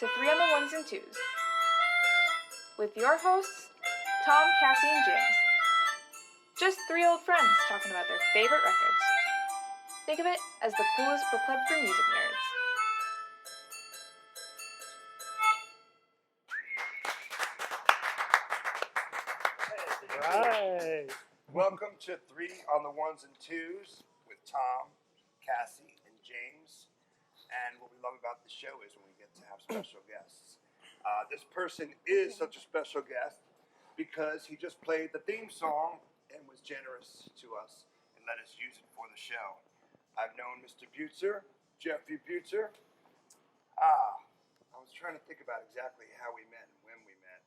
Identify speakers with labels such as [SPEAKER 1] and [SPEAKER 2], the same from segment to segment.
[SPEAKER 1] to 3 on the Ones and Twos with your hosts, Tom, Cassie, and James. Just 3 old friends talking about their favorite records. Think of it as the coolest book club for music nerds.
[SPEAKER 2] Right.
[SPEAKER 3] Welcome to 3 on the Ones and Twos with Tom, Cassie, and James. And what we love about the show is when we get to have special guests. This person is such a special guest because he just played the theme song and was generous to us and let us use it for the show. I've known Mr. Butzer, Jeffrey Butzer. I was trying to think about exactly how we met and when we met.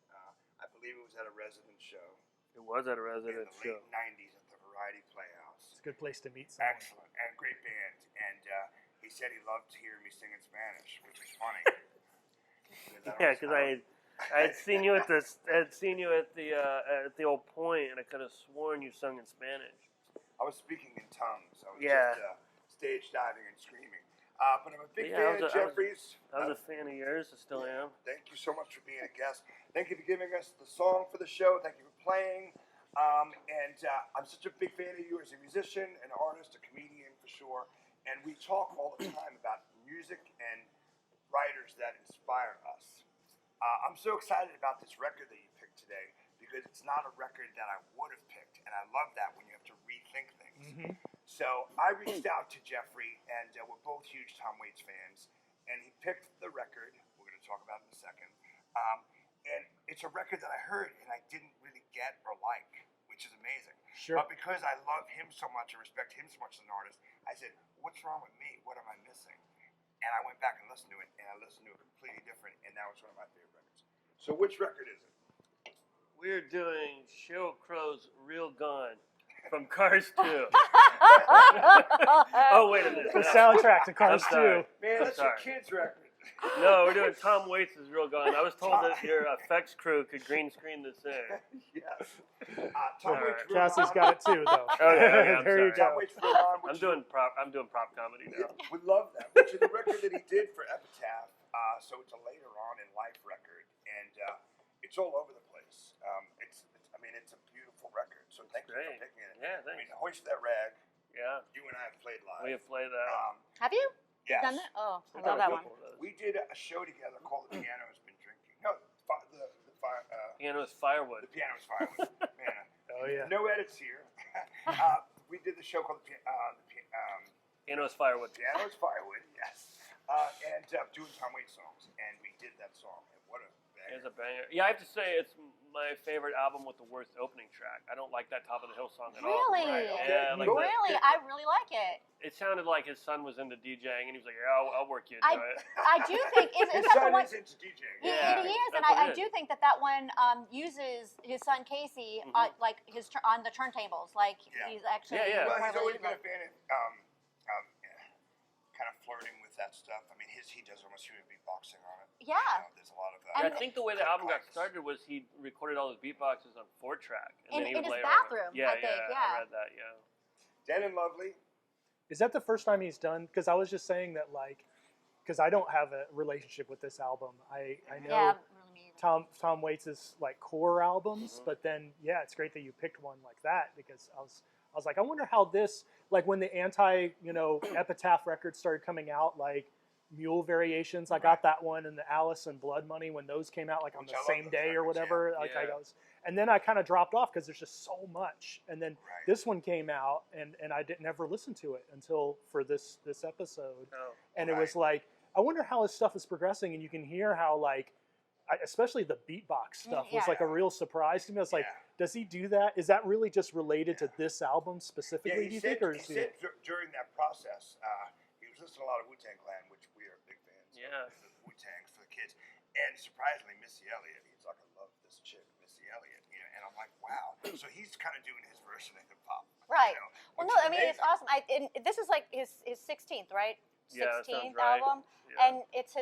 [SPEAKER 3] I believe it was at a residence show.
[SPEAKER 2] It was at a residence
[SPEAKER 3] in the
[SPEAKER 2] show.
[SPEAKER 3] late 90s at the Variety Playhouse.
[SPEAKER 4] It's a good place to meet someone.
[SPEAKER 3] Excellent, and great band. And he said he loved hearing me sing in Spanish, which was funny.
[SPEAKER 2] Yeah, because I had seen you at the old point, and I could have sworn you sung in Spanish.
[SPEAKER 3] I was speaking in tongues. I was
[SPEAKER 2] Yeah.
[SPEAKER 3] just stage diving and screaming. But I'm a big fan of Jeffrey's.
[SPEAKER 2] I was a fan of yours. I still am.
[SPEAKER 3] Thank you so much for being a guest. Thank you for giving us the song for the show. Thank you for playing. I'm such a big fan of you as a musician, an artist, a comedian for sure. And we talk all the time about music and writers that inspire us. I'm so excited about this record that you picked today because it's not a record that I would have picked. And I love that when you have to rethink things.
[SPEAKER 4] Mm-hmm.
[SPEAKER 3] So I reached out to Jeffrey, and we're both huge Tom Waits fans. And he picked the record. We're going to talk about it in a second. And it's a record that I heard and I didn't really get or like, which is amazing.
[SPEAKER 4] Sure.
[SPEAKER 3] But because I love him so much and respect him so much as an artist, I said, what's wrong with me? What am I missing? And I went back and listened to it, and I listened to it completely different, and now it's one of my favorite records. So which record is it?
[SPEAKER 2] We're doing Sheryl Crow's Real Gone from Cars 2. Oh, wait a minute.
[SPEAKER 4] The soundtrack to Cars 2.
[SPEAKER 3] Man, that's your kid's record.
[SPEAKER 2] No, we're doing Tom Waits' Real Gone. I was told that your effects crew could green screen this in.
[SPEAKER 3] Yes. Tom Waits.
[SPEAKER 4] Cassie's got it too, though.
[SPEAKER 2] Okay, I'm
[SPEAKER 4] There you
[SPEAKER 2] sorry.
[SPEAKER 4] go.
[SPEAKER 3] Tom Waits Real Gone,
[SPEAKER 2] I'm doing prop comedy now.
[SPEAKER 3] We love that, which is the record that he did for Epitaph. So it's a later on in life record, and it's all over the place. It's a beautiful record. So thank you for picking it.
[SPEAKER 2] Yeah, thanks.
[SPEAKER 3] Hoist That Rag.
[SPEAKER 2] Yeah.
[SPEAKER 3] You and I have played live.
[SPEAKER 2] We have played that.
[SPEAKER 5] Have you?
[SPEAKER 3] Yes.
[SPEAKER 5] Done that? Oh, I love that one.
[SPEAKER 3] We did a show together called The Piano's Been Drinking. No, the
[SPEAKER 2] Piano's Firewood.
[SPEAKER 3] The Piano's Firewood. Man,
[SPEAKER 4] Oh, yeah.
[SPEAKER 3] no edits here. We did the show called
[SPEAKER 2] Piano's Firewood.
[SPEAKER 3] Piano's Firewood, yes. And doing Tom Waits songs. And we did that song. And what a banger.
[SPEAKER 2] It's a banger. Yeah, I have to say it's my favorite album with the worst opening track. I don't like that Top of the Hill song at all.
[SPEAKER 5] Really?
[SPEAKER 3] Right, okay.
[SPEAKER 2] Yeah, like
[SPEAKER 3] Cool.
[SPEAKER 5] Really? I really like it.
[SPEAKER 2] It sounded like his son was into DJing, and he was like, "Yeah, I'll work you into it."
[SPEAKER 5] I do think, is
[SPEAKER 3] His
[SPEAKER 5] that the
[SPEAKER 3] son
[SPEAKER 5] one?
[SPEAKER 3] is into DJing.
[SPEAKER 2] Yeah,
[SPEAKER 5] He is, and
[SPEAKER 2] that's what
[SPEAKER 5] I
[SPEAKER 2] it
[SPEAKER 5] do
[SPEAKER 2] is.
[SPEAKER 5] think that one uses his son Casey like on the turntables, like
[SPEAKER 3] Yeah.
[SPEAKER 5] he's actually.
[SPEAKER 2] Yeah, yeah.
[SPEAKER 3] Well, he's always
[SPEAKER 5] really
[SPEAKER 3] been a fan of kind of flirting with that stuff. I mean, he does almost human beatboxing on it.
[SPEAKER 5] Yeah.
[SPEAKER 3] There's a lot of
[SPEAKER 2] I think the way the album got started was he recorded all his beatboxes on 4-track, and then he
[SPEAKER 5] in
[SPEAKER 2] would
[SPEAKER 5] his
[SPEAKER 2] later
[SPEAKER 5] bathroom,
[SPEAKER 2] Yeah,
[SPEAKER 5] I think, yeah.
[SPEAKER 2] I read that. Yeah.
[SPEAKER 3] Dead and Lovely.
[SPEAKER 4] Is that the first time he's done? Because I was just saying that, because I don't have a relationship with this album. I know
[SPEAKER 5] Yeah, really me either.
[SPEAKER 4] Tom Waits' core albums, but then it's great that you picked one like that because I was like, I wonder how this, when the Epitaph records started coming out, Mule Variations, I got that one, and the Alice and Blood Money when those came out on
[SPEAKER 3] Which
[SPEAKER 4] the
[SPEAKER 3] I love
[SPEAKER 4] same
[SPEAKER 3] those
[SPEAKER 4] day or
[SPEAKER 3] records,
[SPEAKER 4] whatever.
[SPEAKER 2] yeah.
[SPEAKER 4] And then I kind of dropped off because there's just so much. And then
[SPEAKER 3] Right.
[SPEAKER 4] this one came out, and I didn't ever listen to it until for this episode.
[SPEAKER 2] Oh.
[SPEAKER 4] And it was like, I wonder how his stuff is progressing, and you can hear how especially the beatbox stuff was
[SPEAKER 5] Yeah.
[SPEAKER 4] a real surprise to me. I was like,
[SPEAKER 3] Yeah.
[SPEAKER 4] does he do that? Is that really just related to this album specifically?
[SPEAKER 3] Yeah,
[SPEAKER 4] do you think, or is
[SPEAKER 3] he said during that process, he was listening to a lot of Wu-Tang Clan, which we are big fans
[SPEAKER 2] Yeah.
[SPEAKER 3] of. The Wu-Tangs for the kids. And surprisingly, Missy Elliott, he's like, I love this chick, Missy Elliott. And I'm like, wow. So he's kind of doing his version of hip-hop.
[SPEAKER 5] Right.
[SPEAKER 3] Which
[SPEAKER 5] Well, no,
[SPEAKER 3] is
[SPEAKER 5] I mean, it's
[SPEAKER 3] amazing.
[SPEAKER 5] awesome. This is like his 16th, right?
[SPEAKER 2] Yeah, that sounds
[SPEAKER 5] 16th
[SPEAKER 2] right.
[SPEAKER 5] album.
[SPEAKER 2] Yeah.
[SPEAKER 5] And it's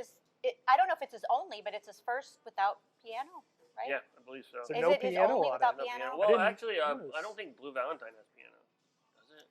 [SPEAKER 5] I don't know if it's his only, but it's his first without piano, right?
[SPEAKER 2] Yeah, I believe so.
[SPEAKER 4] So
[SPEAKER 5] Is
[SPEAKER 4] no
[SPEAKER 5] it his
[SPEAKER 4] piano
[SPEAKER 5] only
[SPEAKER 4] on it?
[SPEAKER 5] without
[SPEAKER 2] No
[SPEAKER 5] piano?
[SPEAKER 2] Well,
[SPEAKER 4] didn't
[SPEAKER 2] actually,
[SPEAKER 4] notice.
[SPEAKER 2] I don't think Blue Valentine has piano. Does it?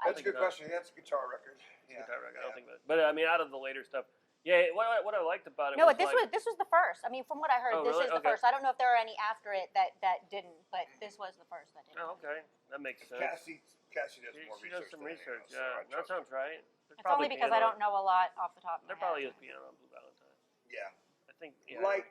[SPEAKER 3] That's a good
[SPEAKER 2] not.
[SPEAKER 3] question. That's a guitar record.
[SPEAKER 2] Guitar record. I don't think that. But I mean, out of the later stuff, Yeah, what I liked about it
[SPEAKER 5] No,
[SPEAKER 2] was
[SPEAKER 5] this was the first. I mean, from what I heard,
[SPEAKER 2] Oh,
[SPEAKER 5] this
[SPEAKER 2] really?
[SPEAKER 5] is the
[SPEAKER 2] Okay.
[SPEAKER 5] first. I don't know if there are any after it that didn't, but this was the first that didn't.
[SPEAKER 2] Oh, okay, that makes sense.
[SPEAKER 3] Cassie does more
[SPEAKER 2] She
[SPEAKER 3] research.
[SPEAKER 2] does some
[SPEAKER 3] than
[SPEAKER 2] research.
[SPEAKER 3] anyone else,
[SPEAKER 2] Yeah, that sounds right. There's
[SPEAKER 5] It's only
[SPEAKER 2] probably
[SPEAKER 5] because I
[SPEAKER 2] piano-
[SPEAKER 5] don't know a lot off the top of my
[SPEAKER 2] There
[SPEAKER 5] head.
[SPEAKER 2] probably is piano on Blue Valentine.
[SPEAKER 3] Yeah,
[SPEAKER 2] I think. Yeah.
[SPEAKER 3] light,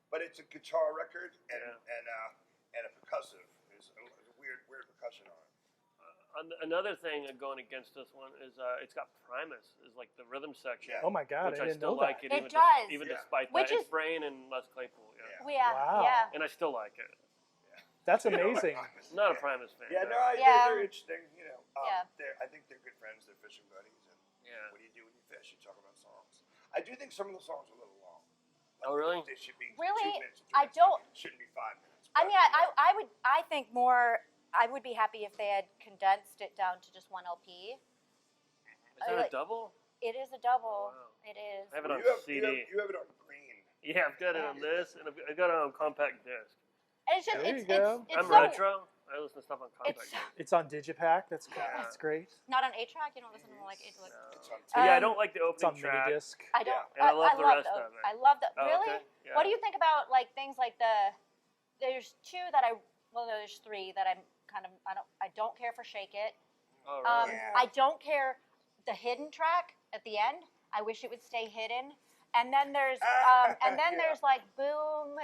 [SPEAKER 3] but it's a guitar record and
[SPEAKER 2] Yeah.
[SPEAKER 3] and a percussive. There's a weird percussion on it.
[SPEAKER 2] Another thing going against this one is it's got Primus is like the rhythm section.
[SPEAKER 3] Yeah.
[SPEAKER 4] Oh my God,
[SPEAKER 2] Which
[SPEAKER 4] I
[SPEAKER 2] I
[SPEAKER 4] didn't
[SPEAKER 2] still
[SPEAKER 4] know
[SPEAKER 2] like
[SPEAKER 4] that.
[SPEAKER 2] it.
[SPEAKER 5] It does.
[SPEAKER 2] Even
[SPEAKER 3] Yeah.
[SPEAKER 2] despite
[SPEAKER 5] Which
[SPEAKER 2] that.
[SPEAKER 5] is-
[SPEAKER 2] It's Brain and Les Claypool. Yeah.
[SPEAKER 3] Yeah.
[SPEAKER 5] Yeah,
[SPEAKER 4] Wow.
[SPEAKER 5] yeah.
[SPEAKER 2] And I still like it.
[SPEAKER 4] That's
[SPEAKER 3] You know,
[SPEAKER 4] amazing.
[SPEAKER 2] I'm not a Primus fan.
[SPEAKER 3] Yeah,
[SPEAKER 2] though.
[SPEAKER 3] no,
[SPEAKER 5] Yeah.
[SPEAKER 3] they're interesting. You know,
[SPEAKER 5] Yeah.
[SPEAKER 3] I think they're good friends. They're fishing buddies. And
[SPEAKER 2] Yeah.
[SPEAKER 3] what do you do when you fish? You talk about songs. I do think some of the songs are a little long.
[SPEAKER 2] Oh, really?
[SPEAKER 3] They should be
[SPEAKER 5] Really?
[SPEAKER 3] 2 minutes.
[SPEAKER 5] I don't-
[SPEAKER 3] Shouldn't be 5 minutes.
[SPEAKER 5] I
[SPEAKER 3] but,
[SPEAKER 5] mean, I think more. I would be happy if they had condensed it down to just one LP.
[SPEAKER 2] Is that a double?
[SPEAKER 5] It is a double.
[SPEAKER 2] Oh, wow.
[SPEAKER 5] It is.
[SPEAKER 2] I have it on
[SPEAKER 3] you have,
[SPEAKER 2] CD.
[SPEAKER 3] You have it on green.
[SPEAKER 2] Yeah, I've got it on this, and I've got it on compact disc.
[SPEAKER 5] And it's just
[SPEAKER 4] There
[SPEAKER 5] it's,
[SPEAKER 4] you go.
[SPEAKER 5] it's
[SPEAKER 2] I'm
[SPEAKER 5] so
[SPEAKER 2] retro. I listen to stuff on compact
[SPEAKER 5] It's-
[SPEAKER 2] disc.
[SPEAKER 4] It's on Digipack. That's
[SPEAKER 2] Yeah.
[SPEAKER 4] that's great.
[SPEAKER 5] not on 8-track. You don't listen to like 8
[SPEAKER 2] No.
[SPEAKER 3] It's on
[SPEAKER 2] But yeah, I
[SPEAKER 5] Um,
[SPEAKER 2] don't like the
[SPEAKER 4] It's on
[SPEAKER 2] opening track.
[SPEAKER 4] mini disc.
[SPEAKER 5] I don't.
[SPEAKER 2] And I love the rest
[SPEAKER 5] those.
[SPEAKER 2] of it.
[SPEAKER 5] I love that.
[SPEAKER 2] Oh,
[SPEAKER 5] Really?
[SPEAKER 2] okay. Yeah.
[SPEAKER 5] What do you think about like things like there's two that there's three that I don't care for Shake It.
[SPEAKER 2] Oh, really?
[SPEAKER 3] Yeah.
[SPEAKER 5] I don't care the hidden track at the end. I wish it would stay hidden. And then there's
[SPEAKER 3] Yeah.
[SPEAKER 5] there's like Boom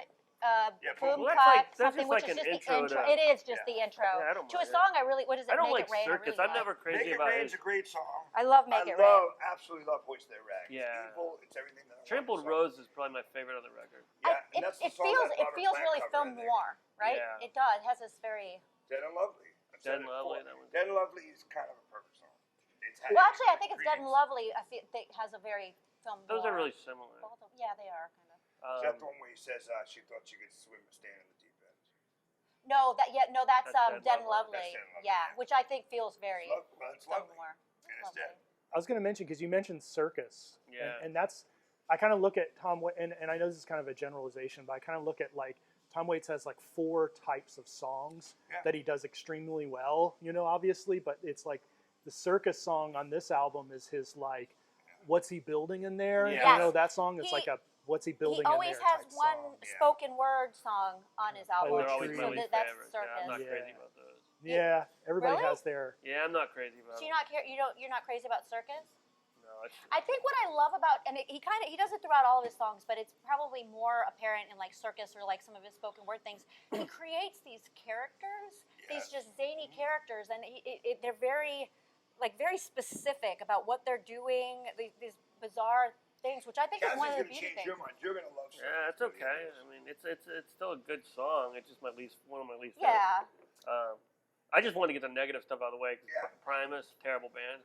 [SPEAKER 5] Boom
[SPEAKER 2] Well,
[SPEAKER 5] Cut,
[SPEAKER 2] that's
[SPEAKER 5] something
[SPEAKER 2] like
[SPEAKER 5] which is
[SPEAKER 2] an
[SPEAKER 5] just the
[SPEAKER 2] intro
[SPEAKER 5] intro.
[SPEAKER 2] to-
[SPEAKER 5] It is just
[SPEAKER 3] Yeah.
[SPEAKER 5] the intro
[SPEAKER 2] Yeah, I don't
[SPEAKER 5] to a
[SPEAKER 2] mind it.
[SPEAKER 5] song. What is it?
[SPEAKER 2] I don't
[SPEAKER 5] Make
[SPEAKER 2] like
[SPEAKER 5] It Rain.
[SPEAKER 2] Circus.
[SPEAKER 5] I
[SPEAKER 2] I'm
[SPEAKER 5] really
[SPEAKER 2] never
[SPEAKER 5] like.
[SPEAKER 2] crazy
[SPEAKER 3] Make It
[SPEAKER 2] about
[SPEAKER 3] Rain's
[SPEAKER 2] it.
[SPEAKER 3] a great song.
[SPEAKER 5] I love Make
[SPEAKER 3] I
[SPEAKER 5] It Rain.
[SPEAKER 3] absolutely love Hoist That Rag.
[SPEAKER 2] Yeah.
[SPEAKER 3] It's evil. It's everything that I love
[SPEAKER 2] Trampled
[SPEAKER 3] about
[SPEAKER 2] Rose is probably my favorite on the record.
[SPEAKER 3] Yeah, and that's the
[SPEAKER 5] It
[SPEAKER 3] song
[SPEAKER 5] feels
[SPEAKER 3] that
[SPEAKER 5] it
[SPEAKER 3] Robert
[SPEAKER 5] feels
[SPEAKER 3] Plant
[SPEAKER 5] really
[SPEAKER 3] covered,
[SPEAKER 5] film
[SPEAKER 3] I think.
[SPEAKER 5] noir, right?
[SPEAKER 2] Yeah.
[SPEAKER 5] It does. It has this very.
[SPEAKER 3] Dead and Lovely. I've said
[SPEAKER 2] Dead and
[SPEAKER 3] it
[SPEAKER 2] Lovely,
[SPEAKER 3] before.
[SPEAKER 2] that was-
[SPEAKER 3] Dead and Lovely is kind of a perfect song. It's
[SPEAKER 5] Well, actually, I think it's Dead and
[SPEAKER 3] ingredients.
[SPEAKER 5] Lovely. I feel it has a very film
[SPEAKER 2] Those
[SPEAKER 5] noir.
[SPEAKER 2] are really similar.
[SPEAKER 5] Yeah, they are kind of.
[SPEAKER 3] Is that the one where he says she thought she could swim and stand in the deep end?
[SPEAKER 5] No, that's
[SPEAKER 2] That's
[SPEAKER 5] Dead and Lovely.
[SPEAKER 3] That's Dead and Lovely,
[SPEAKER 5] Yeah,
[SPEAKER 3] yeah.
[SPEAKER 5] which I think feels very
[SPEAKER 3] It's
[SPEAKER 5] film
[SPEAKER 3] lovely.
[SPEAKER 5] noir.
[SPEAKER 3] And it's
[SPEAKER 5] Lovely.
[SPEAKER 3] dead.
[SPEAKER 4] I was going to mention because you mentioned Circus,
[SPEAKER 2] Yeah.
[SPEAKER 4] and that's I kind of look at Tom Waits, and I know this is kind of a generalization, but I kind of look at like Tom Waits has like 4 types of songs
[SPEAKER 3] Yeah.
[SPEAKER 4] that he does extremely well, obviously, but it's like the Circus song on this album is his like, what's he building in there?
[SPEAKER 2] Yeah.
[SPEAKER 5] Yes.
[SPEAKER 4] That song is
[SPEAKER 5] He-
[SPEAKER 4] like a what's he building
[SPEAKER 5] He
[SPEAKER 4] in
[SPEAKER 5] always
[SPEAKER 4] there
[SPEAKER 5] has
[SPEAKER 4] type
[SPEAKER 5] one
[SPEAKER 4] song.
[SPEAKER 3] Yeah.
[SPEAKER 5] spoken word song on his album.
[SPEAKER 2] They're always my
[SPEAKER 4] Poetry.
[SPEAKER 2] least
[SPEAKER 5] that's
[SPEAKER 2] favorites.
[SPEAKER 5] Circus.
[SPEAKER 2] Yeah, I'm not
[SPEAKER 4] Yeah.
[SPEAKER 2] crazy about those.
[SPEAKER 4] Yeah, everybody
[SPEAKER 5] Really?
[SPEAKER 4] has their.
[SPEAKER 2] Yeah, I'm not crazy about
[SPEAKER 5] So
[SPEAKER 2] it.
[SPEAKER 5] you're not crazy about Circus?
[SPEAKER 2] No, it's,
[SPEAKER 5] I think what I love about he does it throughout all of his songs, but it's probably more apparent in like Circus or like some of his spoken word things. He creates these characters, these just zany characters, and they're very specific about what they're doing. These bizarre things, which I think is
[SPEAKER 3] Cassie's
[SPEAKER 5] one of the
[SPEAKER 3] gonna
[SPEAKER 5] beauty
[SPEAKER 3] change
[SPEAKER 5] things.
[SPEAKER 3] your mind. You're gonna love.
[SPEAKER 2] yeah, it's okay. I mean, it's still a good song. It's just one of my least.
[SPEAKER 5] Yeah.
[SPEAKER 2] favorites. I just want to get the negative stuff out of the way because
[SPEAKER 3] Yeah.
[SPEAKER 2] Primus, terrible band.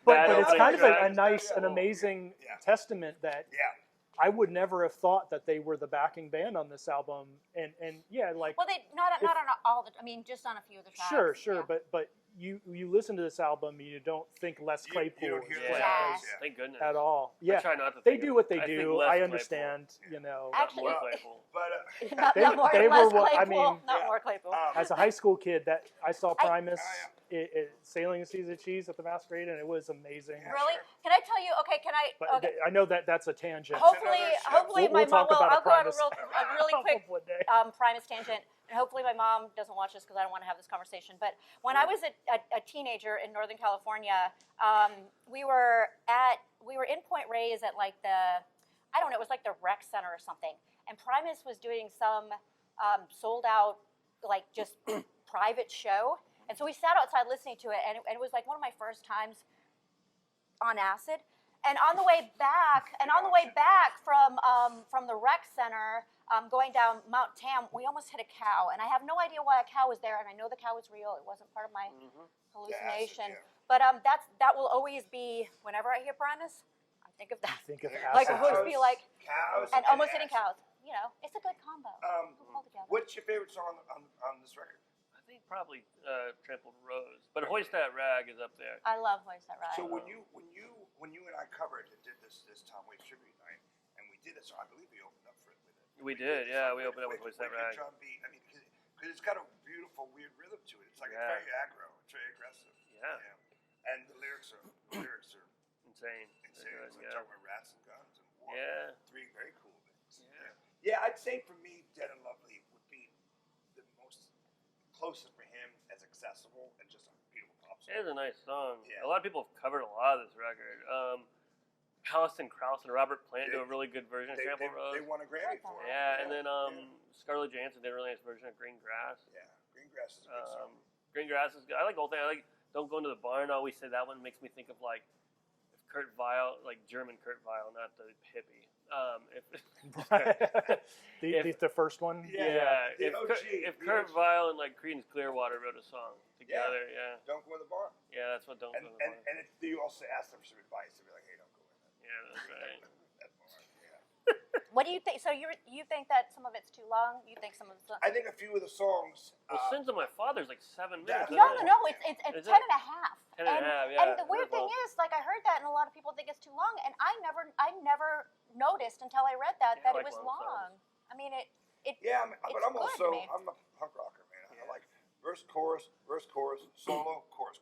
[SPEAKER 4] but it's
[SPEAKER 2] opening
[SPEAKER 4] kind of a
[SPEAKER 2] track.
[SPEAKER 4] nice, an amazing
[SPEAKER 3] Yeah.
[SPEAKER 4] testament that
[SPEAKER 3] Yeah.
[SPEAKER 4] I would never have thought that they were the backing band on this album, and yeah, like
[SPEAKER 5] Well, they not on all the. I mean, just on a few of the tracks.
[SPEAKER 4] sure,
[SPEAKER 5] yeah.
[SPEAKER 4] but you listen to this album, and you don't think Les
[SPEAKER 3] You
[SPEAKER 4] Claypool
[SPEAKER 3] don't
[SPEAKER 4] is
[SPEAKER 3] hear
[SPEAKER 4] playing
[SPEAKER 5] Yeah.
[SPEAKER 4] bass
[SPEAKER 3] Yeah.
[SPEAKER 2] Thank goodness.
[SPEAKER 4] at all.
[SPEAKER 2] I
[SPEAKER 4] Yeah,
[SPEAKER 2] try not to
[SPEAKER 4] they
[SPEAKER 2] think
[SPEAKER 4] do
[SPEAKER 2] of-
[SPEAKER 4] what they
[SPEAKER 2] I think
[SPEAKER 4] do.
[SPEAKER 2] Les
[SPEAKER 4] I
[SPEAKER 2] Claypool.
[SPEAKER 4] understand,
[SPEAKER 2] Not
[SPEAKER 5] Actually-
[SPEAKER 2] more
[SPEAKER 3] Well,
[SPEAKER 2] Claypool.
[SPEAKER 3] But
[SPEAKER 5] not,
[SPEAKER 4] They-
[SPEAKER 5] not more,
[SPEAKER 4] they
[SPEAKER 5] less
[SPEAKER 4] were what- I
[SPEAKER 5] Claypool,
[SPEAKER 4] mean-
[SPEAKER 5] not
[SPEAKER 3] Yeah.
[SPEAKER 5] more Claypool.
[SPEAKER 4] as a high school kid, that I saw
[SPEAKER 5] I-
[SPEAKER 4] Primus
[SPEAKER 3] Oh,
[SPEAKER 4] sailing the seas of cheese at the Masquerade, and it was amazing.
[SPEAKER 3] Yeah.
[SPEAKER 5] Really?
[SPEAKER 3] sure.
[SPEAKER 5] Can I tell you? Okay, can I?
[SPEAKER 4] But
[SPEAKER 5] Okay.
[SPEAKER 4] I know that's a tangent.
[SPEAKER 5] Hopefully,
[SPEAKER 3] another show.
[SPEAKER 5] hopefully
[SPEAKER 4] We'll
[SPEAKER 5] my mom.
[SPEAKER 4] talk
[SPEAKER 5] Well,
[SPEAKER 4] about a
[SPEAKER 5] I'll go on
[SPEAKER 4] Primus
[SPEAKER 5] a really quick
[SPEAKER 4] one day.
[SPEAKER 5] Primus tangent, and hopefully my mom doesn't watch this because I don't want to have this conversation. But when I was a teenager in Northern California, we were in Point Reyes at like it was like the rec center or something, and Primus was doing some sold out like just private show, and so we sat outside listening to it, and it was like one of my first times on acid. And on the way back, from the rec center, going down Mount Tam, we almost hit a cow, and I have no idea why a cow was there, and I know the cow was real. It wasn't part of my hallucination.
[SPEAKER 3] Yeah.
[SPEAKER 5] But that will always be whenever I hear Primus, I think of that.
[SPEAKER 4] Think of
[SPEAKER 3] Yeah.
[SPEAKER 5] Like
[SPEAKER 4] acid.
[SPEAKER 5] it would be like
[SPEAKER 3] Cows
[SPEAKER 5] and almost hitting
[SPEAKER 3] acid.
[SPEAKER 5] cows. It's a good combo. All together.
[SPEAKER 3] What's your favorite song on this record?
[SPEAKER 2] I think probably Trampled Rose, but Hoist That Rag is up there.
[SPEAKER 5] I love Hoist That Rag.
[SPEAKER 3] So when you and I covered and did this Tom Waits tribute night, and we did it, so I believe we opened up for it with it.
[SPEAKER 2] We did, yeah. We opened up with Hoist That Rag.
[SPEAKER 3] Drum beat. I mean, because it's got a beautiful, weird rhythm to it. It's like
[SPEAKER 2] Yeah.
[SPEAKER 3] it's very aggro. It's very aggressive.
[SPEAKER 2] Yeah.
[SPEAKER 3] And the lyrics are
[SPEAKER 2] Insane.
[SPEAKER 3] say
[SPEAKER 2] It
[SPEAKER 3] it's
[SPEAKER 2] was,
[SPEAKER 3] like
[SPEAKER 2] yeah.
[SPEAKER 3] talking about Rats and Guns and War.
[SPEAKER 2] Yeah.
[SPEAKER 3] 3 very cool bands.
[SPEAKER 2] Yeah.
[SPEAKER 3] Yeah, I'd say for me, Dead and Lovely would be the most closest for him as accessible and just a beautiful pop song.
[SPEAKER 2] It is a nice song.
[SPEAKER 3] Yeah.
[SPEAKER 2] A lot of people have covered a lot of this record. Alison Krauss and Robert Plant do a really good version of Trample Rose.
[SPEAKER 3] They won a Grammy for it.
[SPEAKER 2] Yeah, and then Scarlett Johansson did a really nice version of Green Grass.
[SPEAKER 3] Yeah, Green Grass is a good song.
[SPEAKER 2] Green Grass is good. I like the whole thing. I like Don't Go Into the Barn. I always say that one makes me think of like if Kurt Weill, like German Kurt Weill, not the hippie.
[SPEAKER 4] The first one.
[SPEAKER 3] Yeah. The
[SPEAKER 2] If,
[SPEAKER 3] OG,
[SPEAKER 2] if
[SPEAKER 3] the
[SPEAKER 2] Kurt
[SPEAKER 3] OG.
[SPEAKER 2] Weill and like Creedence Clearwater wrote a song together, yeah,
[SPEAKER 3] Don't Go in the Bar.
[SPEAKER 2] that's what Don't
[SPEAKER 3] And,
[SPEAKER 2] Go in the
[SPEAKER 3] and,
[SPEAKER 2] Barn.
[SPEAKER 3] and if you also ask them for some advice, they'll be like, hey, don't go in there.
[SPEAKER 2] Yeah, that's right.
[SPEAKER 3] That bar, yeah.
[SPEAKER 5] What do you think? So you think that some of it's too long? You think some of it's
[SPEAKER 3] I think a few of the songs.
[SPEAKER 2] Well, Sins of My Father's like 7 minutes.
[SPEAKER 3] that-
[SPEAKER 5] no,
[SPEAKER 2] isn't
[SPEAKER 5] no,
[SPEAKER 2] it?
[SPEAKER 5] no. It's
[SPEAKER 2] Is
[SPEAKER 5] 10
[SPEAKER 2] it?
[SPEAKER 5] and a half.
[SPEAKER 2] 10 and a half, yeah.
[SPEAKER 5] And the weird thing
[SPEAKER 2] Well,
[SPEAKER 5] is, like I heard that, and a lot of people think it's too long, and I never noticed until I read that
[SPEAKER 2] Yeah, I
[SPEAKER 5] it
[SPEAKER 2] like
[SPEAKER 5] was
[SPEAKER 2] long
[SPEAKER 5] long.
[SPEAKER 2] songs.
[SPEAKER 5] I mean, it.
[SPEAKER 3] Yeah, but
[SPEAKER 5] It's
[SPEAKER 3] I'm
[SPEAKER 5] good
[SPEAKER 3] also
[SPEAKER 5] to me.
[SPEAKER 3] I'm a punk rocker, man. I like verse, chorus, solo, chorus.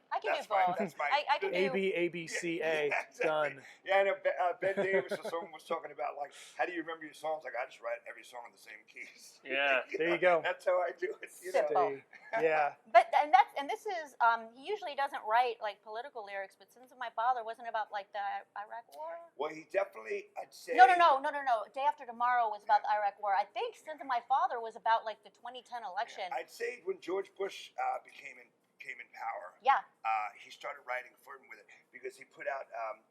[SPEAKER 5] I can
[SPEAKER 3] That's
[SPEAKER 5] do
[SPEAKER 3] my-
[SPEAKER 5] both.
[SPEAKER 3] that's my-
[SPEAKER 5] I can do.
[SPEAKER 4] A-B-A-B-C-A.
[SPEAKER 3] Exactly.
[SPEAKER 4] Done.
[SPEAKER 3] Yeah, I know Ben Davis or someone was talking about like, how do you remember your songs? Like, I just write every song in the same keys.
[SPEAKER 2] Yeah.
[SPEAKER 4] There you go.
[SPEAKER 3] That's how I do it. You know?
[SPEAKER 5] Simple.
[SPEAKER 4] Yeah.
[SPEAKER 5] But this is he usually doesn't write like political lyrics, but Sins of My Father wasn't about like the Iraq War.
[SPEAKER 3] Well, he definitely, I'd say.
[SPEAKER 5] No. Day After Tomorrow was about the Iraq War. I think Sins of My Father was about like the 2010 election.
[SPEAKER 3] I'd say when George Bush came in power,
[SPEAKER 5] Yeah.
[SPEAKER 3] he started writing, flirting with it, because he put out